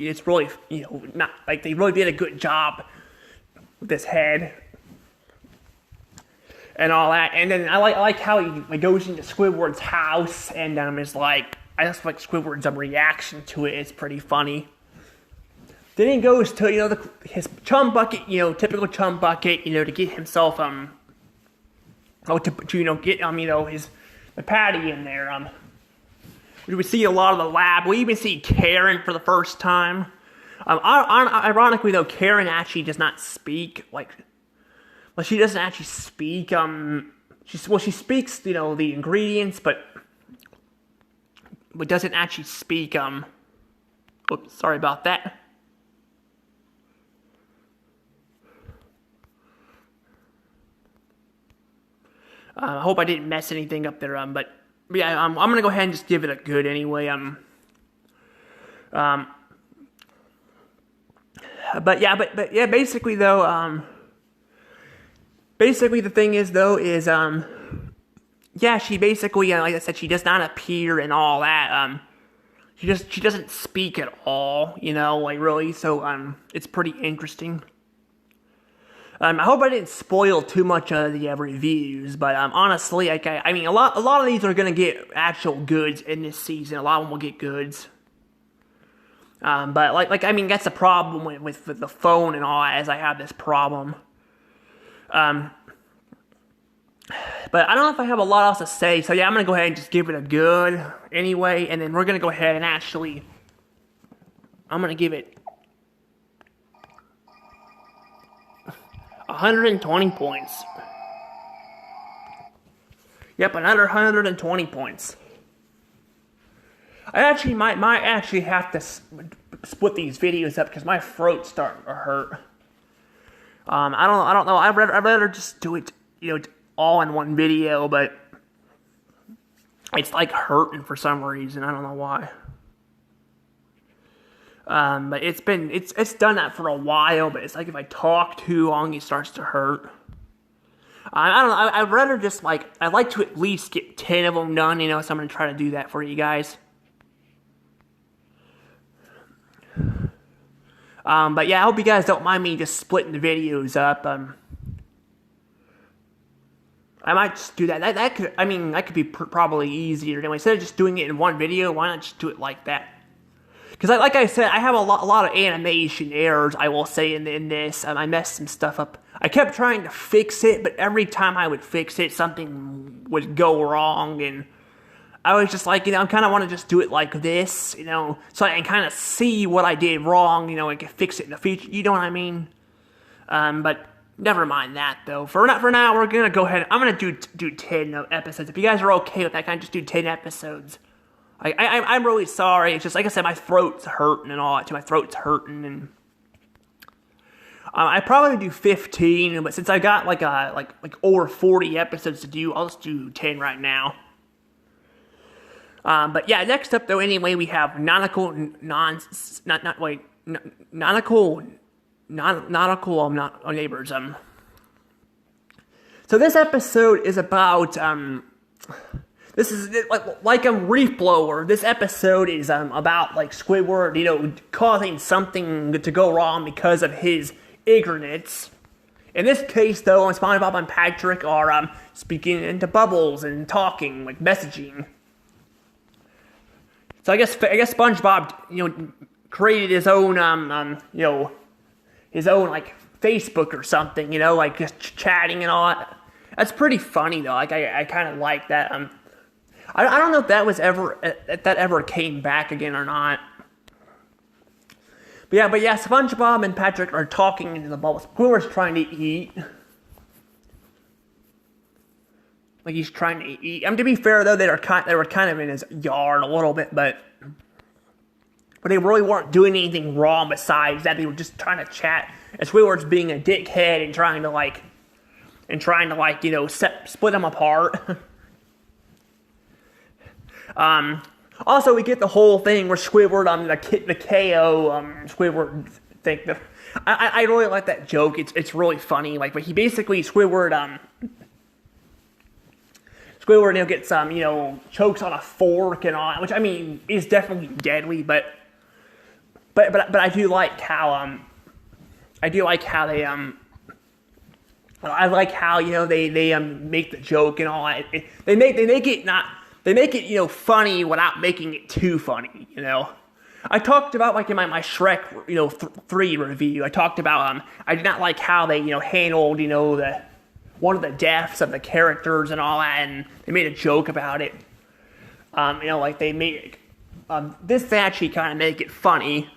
you know, not like they really did a good job with his head and all that. And then I like how he goes into Squidward's house and is like, I just like Squidward's reaction to it. It's pretty funny. Then he goes to, you know, his chum bucket, you know, typical chum bucket, you know, to get himself, to you know, get, you know, the patty in there. We would see a lot of the lab. We even see Karen for the first time. Ironically, though, Karen actually does not speak, like, well, she doesn't actually speak, she speaks, you know, the ingredients, but doesn't actually speak, oops, sorry about that. I hope I didn't mess anything up there, but yeah, I'm gonna go ahead and just give it a good anyway. But yeah, basically though, basically the thing is though is yeah, she basically, like I said, she does not appear and all that. She doesn't speak at all, you know, like really. So it's pretty interesting. I hope I didn't spoil too much of the reviews, but honestly, like, I mean, a lot of these are gonna get actual goods in this season. A lot of them will get goods. But like I mean, that's the problem with the phone and all, as I have this problem. But I don't know if I have a lot else to say, so yeah, I'm gonna go ahead and just give it a good anyway, and then we're gonna go ahead and actually, I'm gonna give it 120 points. Yep, another 120 points. I actually might actually have to split these videos up because my throat's starting to hurt. I don't know. I'd rather just do it, you know, all in one video, but it's like hurting for some reason. I don't know why. But it's done that for a while, but it's like if I talk too long, it starts to hurt. I don't know, I'd rather just I'd like to at least get 10 of them done, you know, so I'm going to try to do that for you guys. But yeah, I hope you guys don't mind me just splitting the videos up. I might just do that. That could be probably easier. Anyway, instead of just doing it in one video, why not just do it like that? Because, like I said, I have a lot of animation errors, I will say, in this. I messed some stuff up. I kept trying to fix it, but every time I would fix it, something would go wrong, and I was just like, you know, I kind of want to just do it like this, you know, so I can kind of see what I did wrong, you know, and can fix it in the future, you know what I mean? But never mind that, though. For now, we're going to go ahead, I'm going to do 10 episodes. If you guys are okay with that, can I just do 10 episodes? I'm really sorry. It's just, like I said, my throat's hurting and all that, too. My throat's hurting, and I probably do 15, but since I got like over 40 episodes to do, I'll just do 10 right now. But yeah, next up though, anyway, we have Nautical. Neighbors. So this episode is about This is like a Reef Blower. This episode is about like Squidward, causing something to go wrong because of his ignorance. In this case, though, Spongebob and Patrick are speaking into bubbles and talking, like messaging. So I guess SpongeBob, created his own his own like Facebook or something, like just chatting and all that. That's pretty funny though. Like I kind of like that. I don't know if that ever came back again or not. But yeah, SpongeBob and Patrick are talking into the bubbles. Squidward's trying to eat. Like he's trying to eat. To be fair though, they were kind of in his yard a little bit, but they really weren't doing anything wrong besides that. They were just trying to chat. And Squidward's being a dickhead and trying to split them apart. Also, we get the whole thing where Squidward, the KO, Squidward thing. I really like that joke. It's really funny. Like, but he basically Squidward gets chokes on a fork and all that, which is definitely deadly. But I do like how they I like how they make the joke and all that. They make it funny without making it too funny. I talked about like in my Shrek 3 review. I talked about I did not like how they handled one of the deaths of the characters and all that, and they made a joke about it. Like they made this they actually kind of make it funny.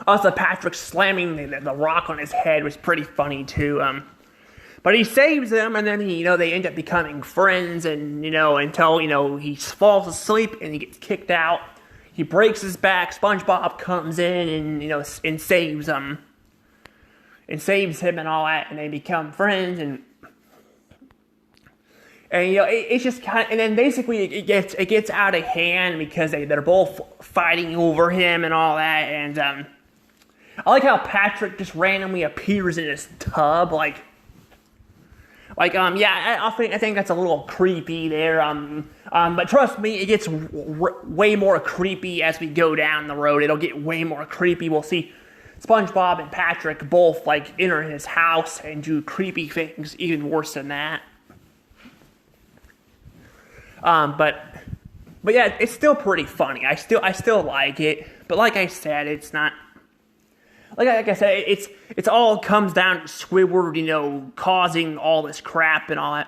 Also, Patrick slamming the rock on his head was pretty funny too. But he saves them, and then they end up becoming friends, and until he falls asleep and he gets kicked out. He breaks his back. SpongeBob comes in and saves him, and all that, and they become friends, and it's just kind of, and then basically it gets out of hand because they're both fighting over him and all that, and I like how Patrick just randomly appears in his tub, I think that's a little creepy there, but trust me, it gets way more creepy as we go down the road. It'll get way more creepy. We'll see SpongeBob and Patrick both enter his house and do creepy things even worse than that. But yeah, it's still pretty funny. I still like it, but like I said, it's not. Like I said, it's all comes down to Squidward, causing all this crap and all that.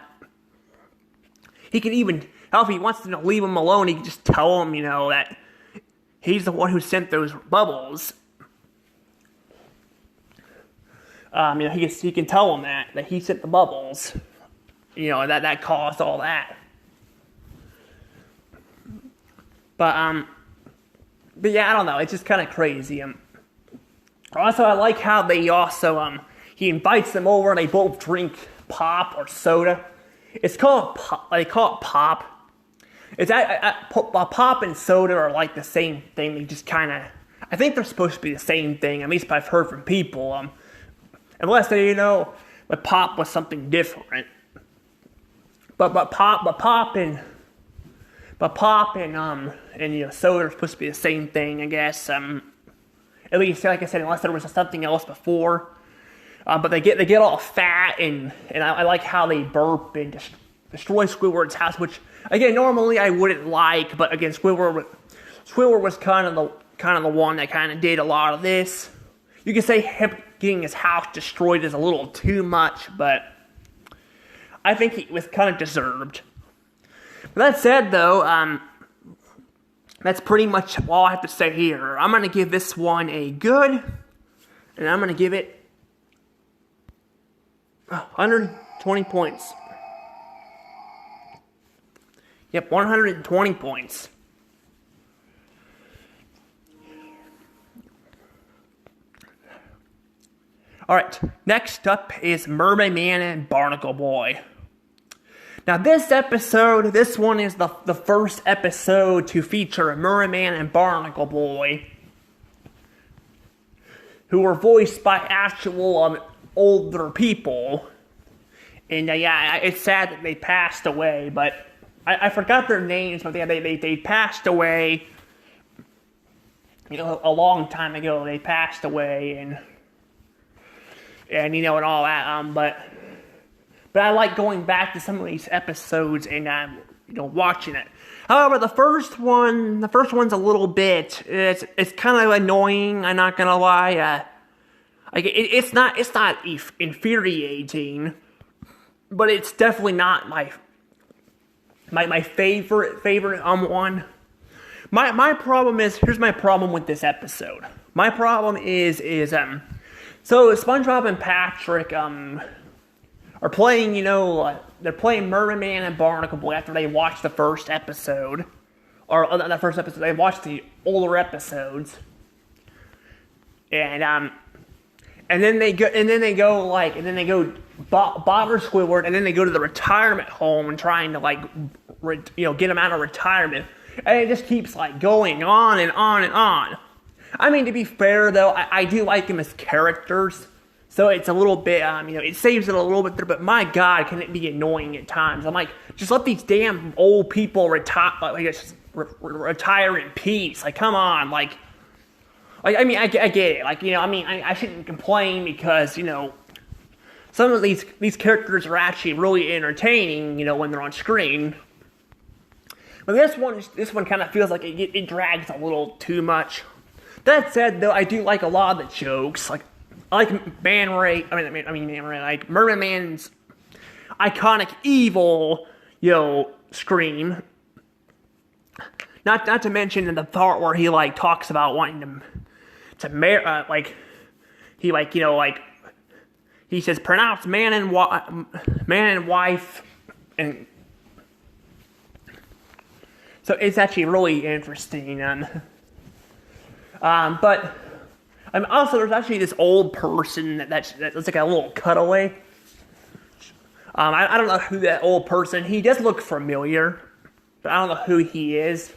He can even, if he wants to leave him alone, he can just tell him, that he's the one who sent those bubbles. He can tell him that he sent the bubbles. That caused all that. But yeah, I don't know. It's just kind of crazy. Also, I like how they also, he invites them over and they both drink pop or soda. It's called pop, they call it pop. It's pop and soda are like the same thing. They just kind of, I think they're supposed to be the same thing. At least I've heard from people. Unless they, but pop was something different. But pop and soda are supposed to be the same thing, I guess. At least, like I said, unless there was something else before. But they get all fat, and I like how they burp and destroy Squidward's house, which again normally I wouldn't like. But again, Squidward was kind of the one that kind of did a lot of this. You could say him getting his house destroyed is a little too much, but I think it was kind of deserved. But that said, though, that's pretty much all I have to say here. I'm going to give this one a good, and I'm going to give it 120 points. Yep, 120 points. Alright, next up is Mermaid Man and Barnacle Boy. Now this one is the first episode to feature Mermaid Man and Barnacle Boy, who were voiced by actual older people. And yeah, it's sad that they passed away, but I forgot their names, but they passed away. A long time ago they passed away, and and all that. But I like going back to some of these episodes and watching it. However, the first one's a little bit. It's kind of annoying. I'm not gonna lie. It's not infuriating, but it's definitely not my favorite one. My problem is, here's my problem with this episode. My problem is so SpongeBob and Patrick are playing, they're playing Mermaid and Barnacle after they watched the first episode, or not the first episode, they watched the older episodes, and then they go Bob or Squidward, and then they go to the retirement home and trying to get them out of retirement. And it just keeps going on and on and on. I mean, to be fair though, I do like them as characters, so it's a little bit, it saves it a little bit there. But my God, can it be annoying at times? I'm like, just let these damn old people retire in peace. Come on, I mean, I get it. I shouldn't complain because some of these characters are actually really entertaining, when they're on screen. But this one kind of feels like it drags a little too much. That said, though, I do like a lot of the jokes. I like Mermaid's iconic evil, scream. Not to mention the part where he talks about wanting to marry, he says pronounce man and wife, and so it's actually really interesting. But also there's actually this old person that's like a little cutaway. I don't know who that old person. He does look familiar, but I don't know who he is.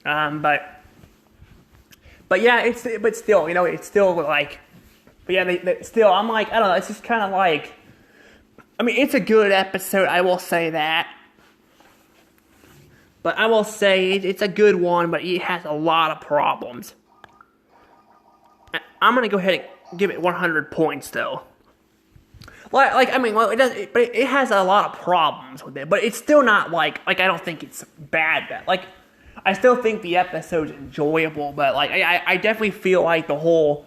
But yeah, it's still I'm I don't know. It's just kind of I mean, it's a good episode. I will say that. But I will say it's a good one, but it has a lot of problems. I'm gonna go ahead and give it 100 points, though. It has a lot of problems with it, but it's still not I don't think it's bad. I still think the episode's enjoyable, but I definitely feel the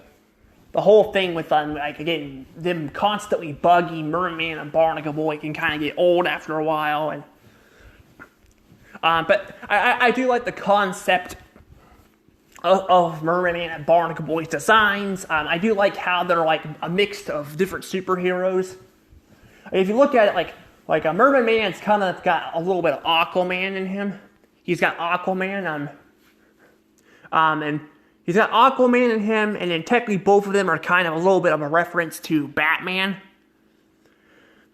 whole thing with again them constantly bugging Mermaid and Barnacle, it can kind of get old after a while, and. But I do like the concept of Mermaid and Barnacle Boy's designs. I do like how they're a mix of different superheroes. If you look at it, a Mermaid Man's kind of got a little bit of Aquaman in him. He's got Aquaman, and he's got Aquaman in him, and then technically both of them are kind of a little bit of a reference to Batman,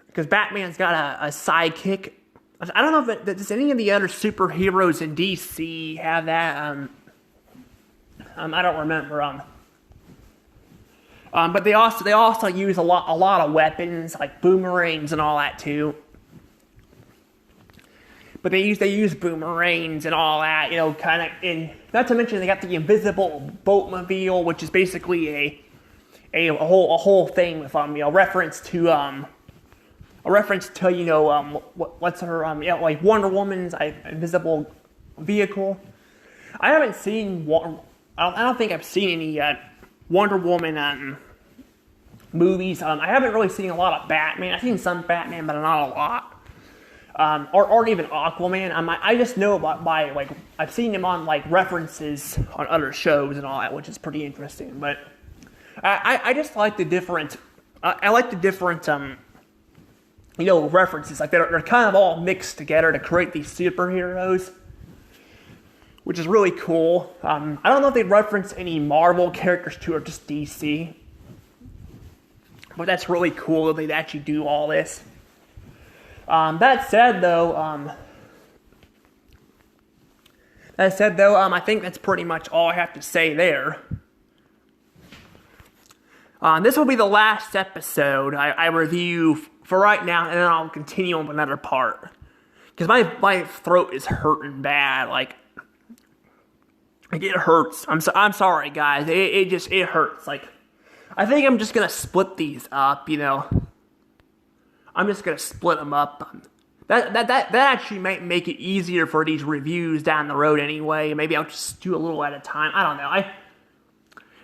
because Batman's got a sidekick. I don't know if does any of the other superheroes in DC have that. I don't remember. But they also use a lot of weapons like boomerangs and all that too. But they use boomerangs and all that, kind of in. Not to mention they got the invisible boatmobile, which is basically a whole thing with reference to what's her Wonder Woman's invisible vehicle. I haven't seen I don't think I've seen any Wonder Woman movies. I haven't really seen a lot of Batman. I've seen some Batman, but not a lot. Or even Aquaman. I just know by I've seen him on references on other shows and all that, which is pretty interesting. But I just like the different. I like the different references. They're kind of all mixed together to create these superheroes, which is really cool. I don't know if they reference any Marvel characters too, or just DC. But that's really cool that they actually do all this. That said, though, I think that's pretty much all I have to say there. This will be the last episode I review for right now, and then I'll continue on with another part. Because my throat is hurting bad, like it hurts. I'm sorry, guys. It hurts. Like, I think I'm just gonna split these up. I'm just gonna split them up. That actually might make it easier for these reviews down the road anyway. Maybe I'll just do a little at a time. I don't know.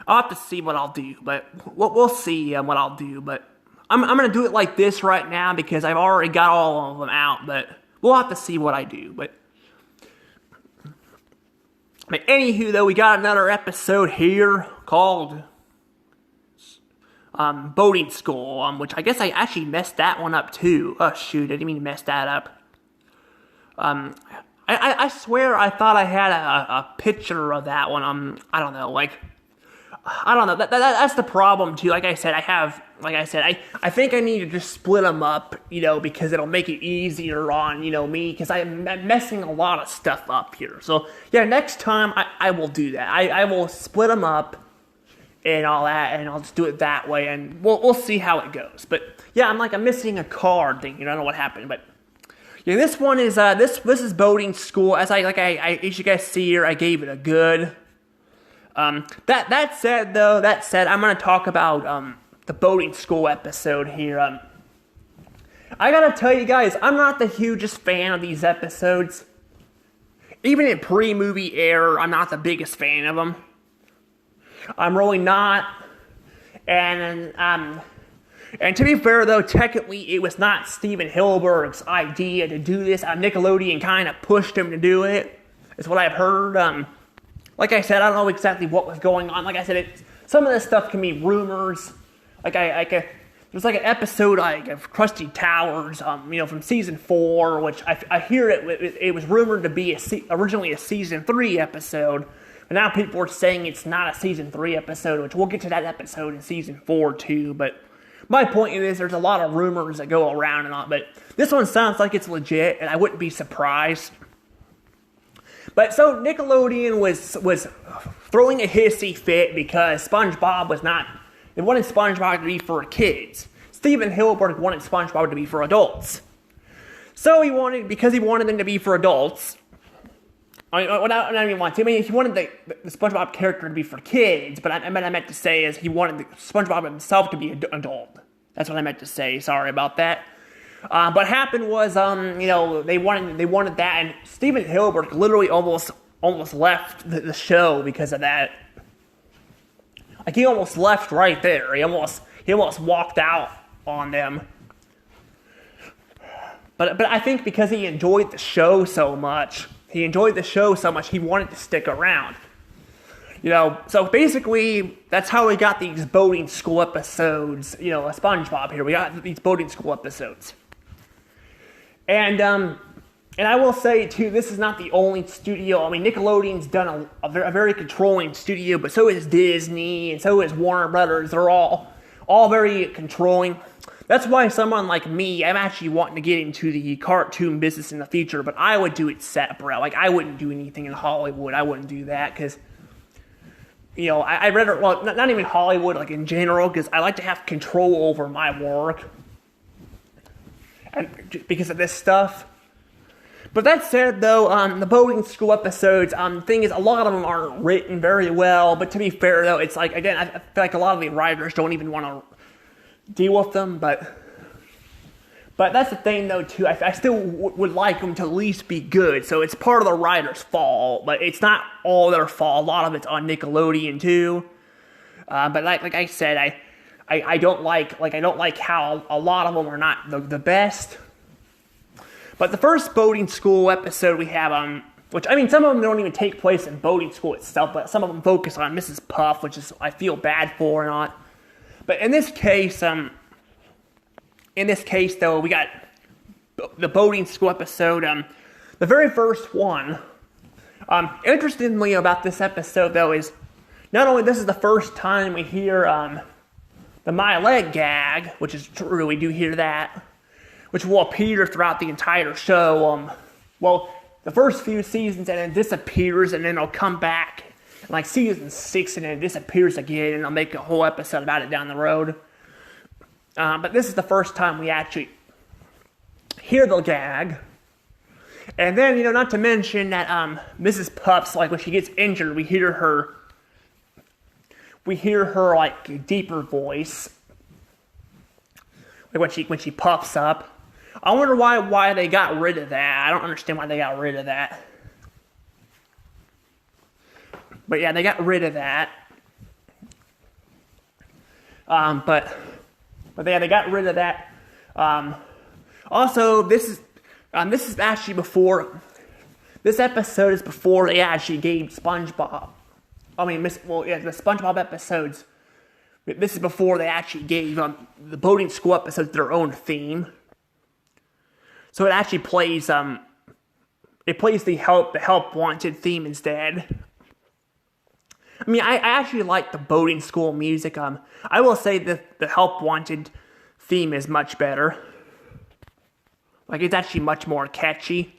I'll have to see what I'll do, but we'll see what I'll do. But I'm gonna do it like this right now because I've already got all of them out. But we'll have to see what I do. But anywho, though, we got another episode here called Boating School, which I guess I actually messed that one up too. Oh shoot, I didn't mean to mess that up. I swear I thought I had a picture of that one. I don't know, I don't know. That's the problem too. I think I need to just split them up, because it'll make it easier on, me, because I'm messing a lot of stuff up here. So yeah, next time I will do that. I will split them up and all that, and I'll just do it that way, and we'll see how it goes. But yeah, I'm missing a card thing. I don't know what happened, but yeah, this one is this is Boating School. As you guys see here, I gave it a good. That said, I'm gonna talk about the Boating School episode here. I gotta tell you guys, I'm not the hugest fan of these episodes. Even in pre-movie era, I'm not the biggest fan of them. I'm really not. And to be fair, though, technically it was not Steven Hillenburg's idea to do this. Nickelodeon kind of pushed him to do it. Is what I've heard. Like I said, I don't know exactly what was going on. Like I said, some of this stuff can be rumors. There's an episode of Krusty Towers, from season 4, which I hear it was rumored to be originally a season 3 episode. But now people are saying it's not a season 3 episode, which we'll get to that episode in season 4 too. But my point is, there's a lot of rumors that go around and all. But this one sounds like it's legit, and I wouldn't be surprised. But so Nickelodeon was throwing a hissy fit because SpongeBob was not. They wanted SpongeBob to be for kids. Steven Hillenburg wanted SpongeBob to be for adults. So he wanted them to be for adults. I don't even want to. He wanted the SpongeBob character to be for kids, but I meant to say is he wanted the SpongeBob himself to be an adult. That's what I meant to say. Sorry about that. What happened was, they wanted that, and Steven Hillenburg literally almost left the show because of that. Like, he almost left right there. He almost walked out on them. But I think because he enjoyed the show so much, he wanted to stick around. So basically, that's how we got these Boating School episodes, a SpongeBob here. We got these Boating School episodes. And I will say, too, this is not the only studio. Nickelodeon's done a very controlling studio, but so is Disney, and so is Warner Brothers. They're all very controlling. That's why someone like me, I'm actually wanting to get into the cartoon business in the future, but I would do it separate. I wouldn't do anything in Hollywood. I wouldn't do that, because, I'd rather, not even Hollywood, in general, because I like to have control over my work. And because of this stuff. But that said, though, the Boating School episodes, the thing is, a lot of them aren't written very well. But to be fair, though, it's again, I feel like a lot of the writers don't even want to deal with them. But that's the thing, though, too. I still would like them to at least be good. So it's part of the writer's fault, but it's not all their fault. A lot of it's on Nickelodeon too. But like I said, I don't like how a lot of them are not the best. But the first Boating School episode we have, which some of them don't even take place in Boating School itself, but some of them focus on Mrs. Puff, which is I feel bad for or not. But in this case, though, we got the Boating School episode. The very first one. Interestingly about this episode, though, is not only this is the first time we hear the My Leg gag, which is true, we do hear that, which will appear throughout the entire show. The first few seasons, and then it disappears, and then it'll come back in season 6, and then it disappears again, and I'll make a whole episode about it down the road. But this is the first time we actually hear the gag. And then, not to mention that Mrs. Pups, like when she gets injured, we hear her like deeper voice, like when she puffs up. I wonder why they got rid of that. I don't understand why they got rid of that. But yeah, they got rid of that. But yeah, they got rid of that. Also, this is actually before. This episode is before they actually gave SpongeBob. The SpongeBob episodes. This is before they actually gave the boating school episodes their own theme. So it actually plays the help wanted theme instead. I mean, I actually like the boating school music. I will say that the help wanted theme is much better. Like, it's actually much more catchy.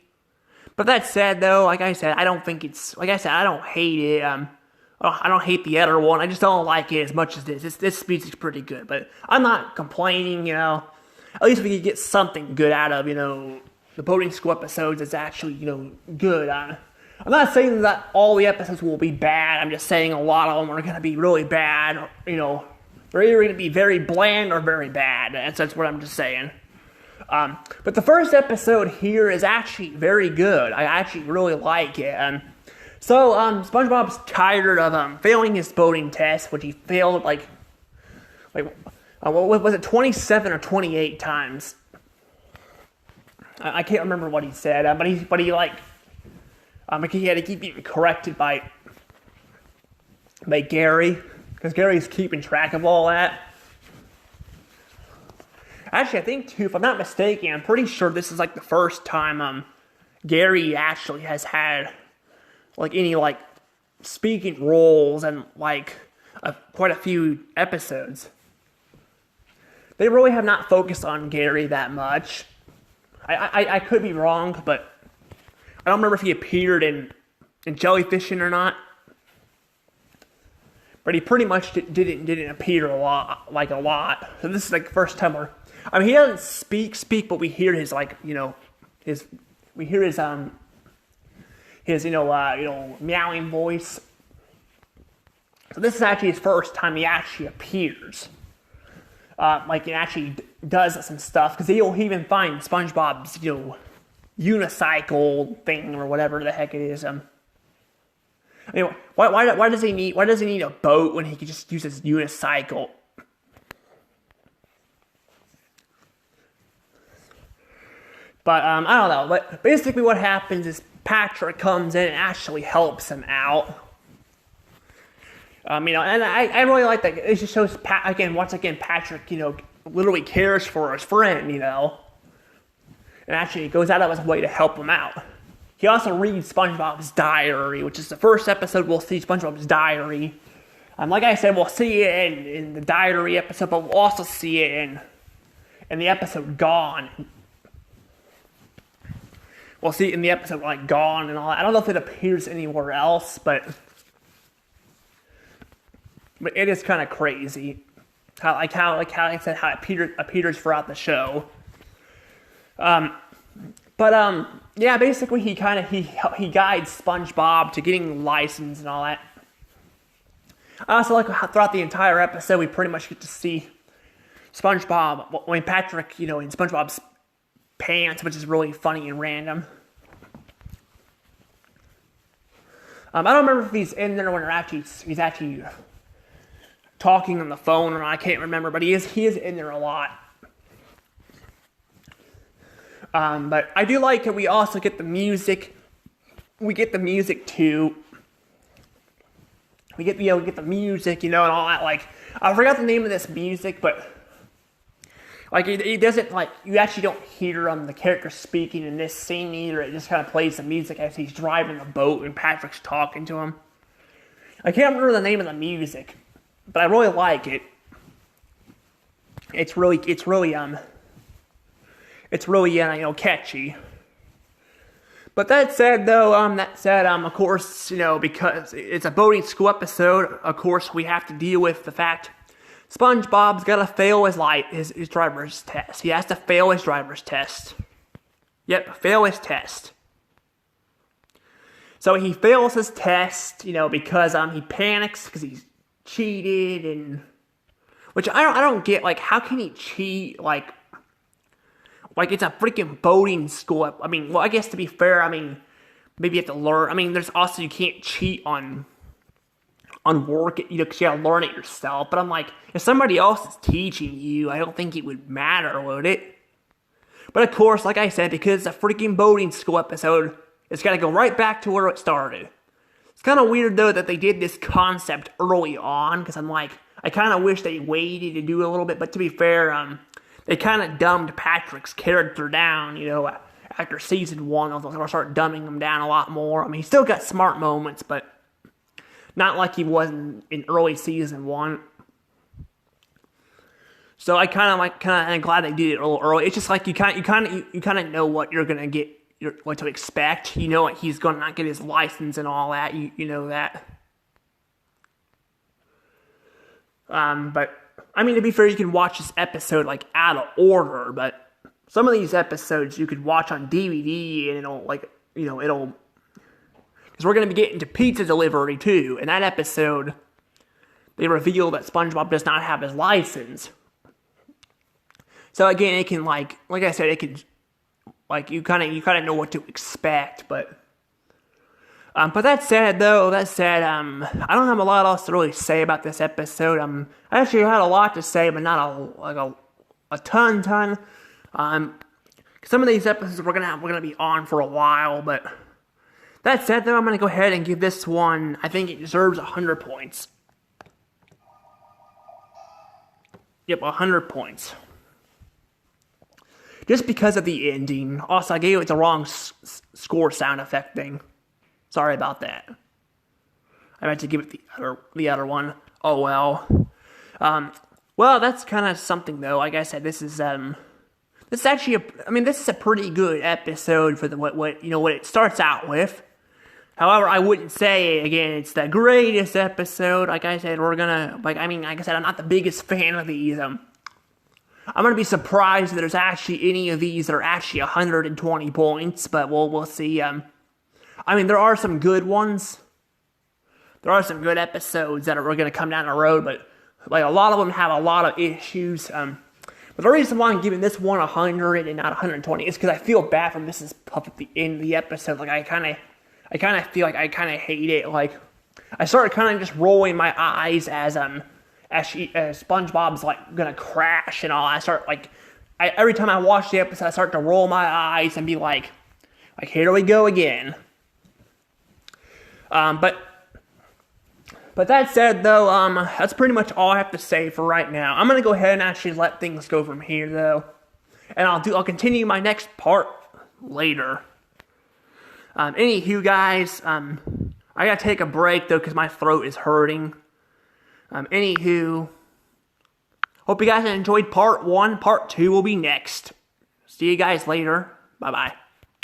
But that said, though, like I said, I don't hate it. I don't hate the other one. I just don't like it as much as this. This music's pretty good, but I'm not complaining, At least we could get something good out of, the boating school episodes. It's actually, good. I'm not saying that all the episodes will be bad. I'm just saying a lot of them are going to be really bad. They're either going to be very bland or very bad. That's what I'm just saying. But the first episode here is actually very good. I actually really like it. So SpongeBob's tired of failing his boating test, which he failed what was it, 27 or 28 times? I can't remember what he said, but he had to keep getting corrected by Gary, because Gary's keeping track of all that. Actually, I think too, if I'm not mistaken, I'm pretty sure this is like the first time Gary actually has had any speaking roles and quite a few episodes. They really have not focused on Gary that much. I could be wrong, but I don't remember if he appeared in Jellyfishing or not. But he pretty much didn't appear a lot. So this is the first time he doesn't speak, but we hear his meowing voice. So this is actually his first time he actually appears. He actually does some stuff, because he'll even find SpongeBob's, unicycle thing or whatever the heck it is. Why does he need a boat when he can just use his unicycle? But I don't know. But basically, what happens is Patrick comes in and actually helps him out. And I really like that. It just shows once again Patrick, literally cares for his friend, and actually goes out of his way to help him out. He also reads SpongeBob's diary, which is the first episode we'll see SpongeBob's diary. Like I said, we'll see it in the diary episode, but we'll also see it in the episode Gone. We'll see it in the episode Gone and all that. I don't know if it appears anywhere else, but it is kind of crazy how I said how it appears throughout the show. Yeah, basically he guides SpongeBob to getting licensed and all that. I also like how throughout the entire episode we pretty much get to see SpongeBob, Patrick, in SpongeBob's pants, which is really funny and random. I don't remember if he's in there when he's actually talking on the phone or not. I can't remember, but he is in there a lot. But I do like it. We also get the music. We get the music too. We get the music, and all that. I forgot the name of this music, but it doesn't you actually don't hear the character speaking in this scene either. It just kind of plays the music as he's driving the boat and Patrick's talking to him. I can't remember the name of the music, but I really like it. It's really catchy. But that said, though, of course, because it's a boating school episode, of course, we have to deal with the fact SpongeBob's got to fail his driver's test. He has to fail his driver's test. Yep, fail his test. So he fails his test, because he panics because he's cheated, and which I don't get. Like, how can he cheat? Like it's a freaking boating school. I mean, well, I guess to be fair, I mean, maybe you have to learn. I mean, there's also, you can't cheat on work, because you gotta learn it yourself. But I'm like, if somebody else is teaching you, I don't think it would matter, would it? But of course, like I said, because it's a freaking boating school episode, it's gotta go right back to where it started. It's kind of weird, though, that they did this concept early on, because I'm like, I kind of wish they waited to do it a little bit. But to be fair, they kind of dumbed Patrick's character down, after season 1. They'll start dumbing him down a lot more. I mean, he's still got smart moments, but not like he was in early season 1. So I kind of glad they did it a little early. It's just like you kind of know what you're gonna get, what to expect. You know what, he's gonna not get his license and all that. You know that. But I mean, to be fair, you can watch this episode like out of order. But some of these episodes you could watch on DVD, and it'll. Because we're going to be getting to pizza delivery, too. In that episode, they reveal that SpongeBob does not have his license. So again, it can, like I said, it can, you kind of know what to expect. But that said, I don't have a lot else to really say about this episode. I actually had a lot to say, but not a ton. Some of these episodes we're gonna be on for a while, but. That said, though, I'm going to go ahead and give this one, I think it deserves 100 points. Yep, 100 points. Just because of the ending. Also, I gave it the wrong score sound effect thing. Sorry about that. I meant to give it the other one. Oh, well. Well, that's kind of something, though. Like I said, this is actually this is a pretty good episode for what it starts out with. However, I wouldn't say, again, it's the greatest episode. Like I said, like I said, I'm not the biggest fan of these. I'm going to be surprised that there's actually any of these that are actually 120 points, but we'll see. There are some good ones. There are some good episodes that are going to come down the road, but like a lot of them have a lot of issues. But the reason why I'm giving this one 100 and not 120 is because I feel bad for Mrs. Puff at the end of the episode. Like, I kind of feel like I kind of hate it. Like, I started kind of just rolling my eyes as SpongeBob's like gonna crash and all. I start every time I watch the episode, I start to roll my eyes and be like here we go again. But that said, though, that's pretty much all I have to say for right now. I'm gonna go ahead and actually let things go from here, though, and I'll continue my next part later. Anywho, guys, I gotta take a break, though, because my throat is hurting. Anywho, hope you guys enjoyed part 1. Part 2 will be next. See you guys later. Bye-bye.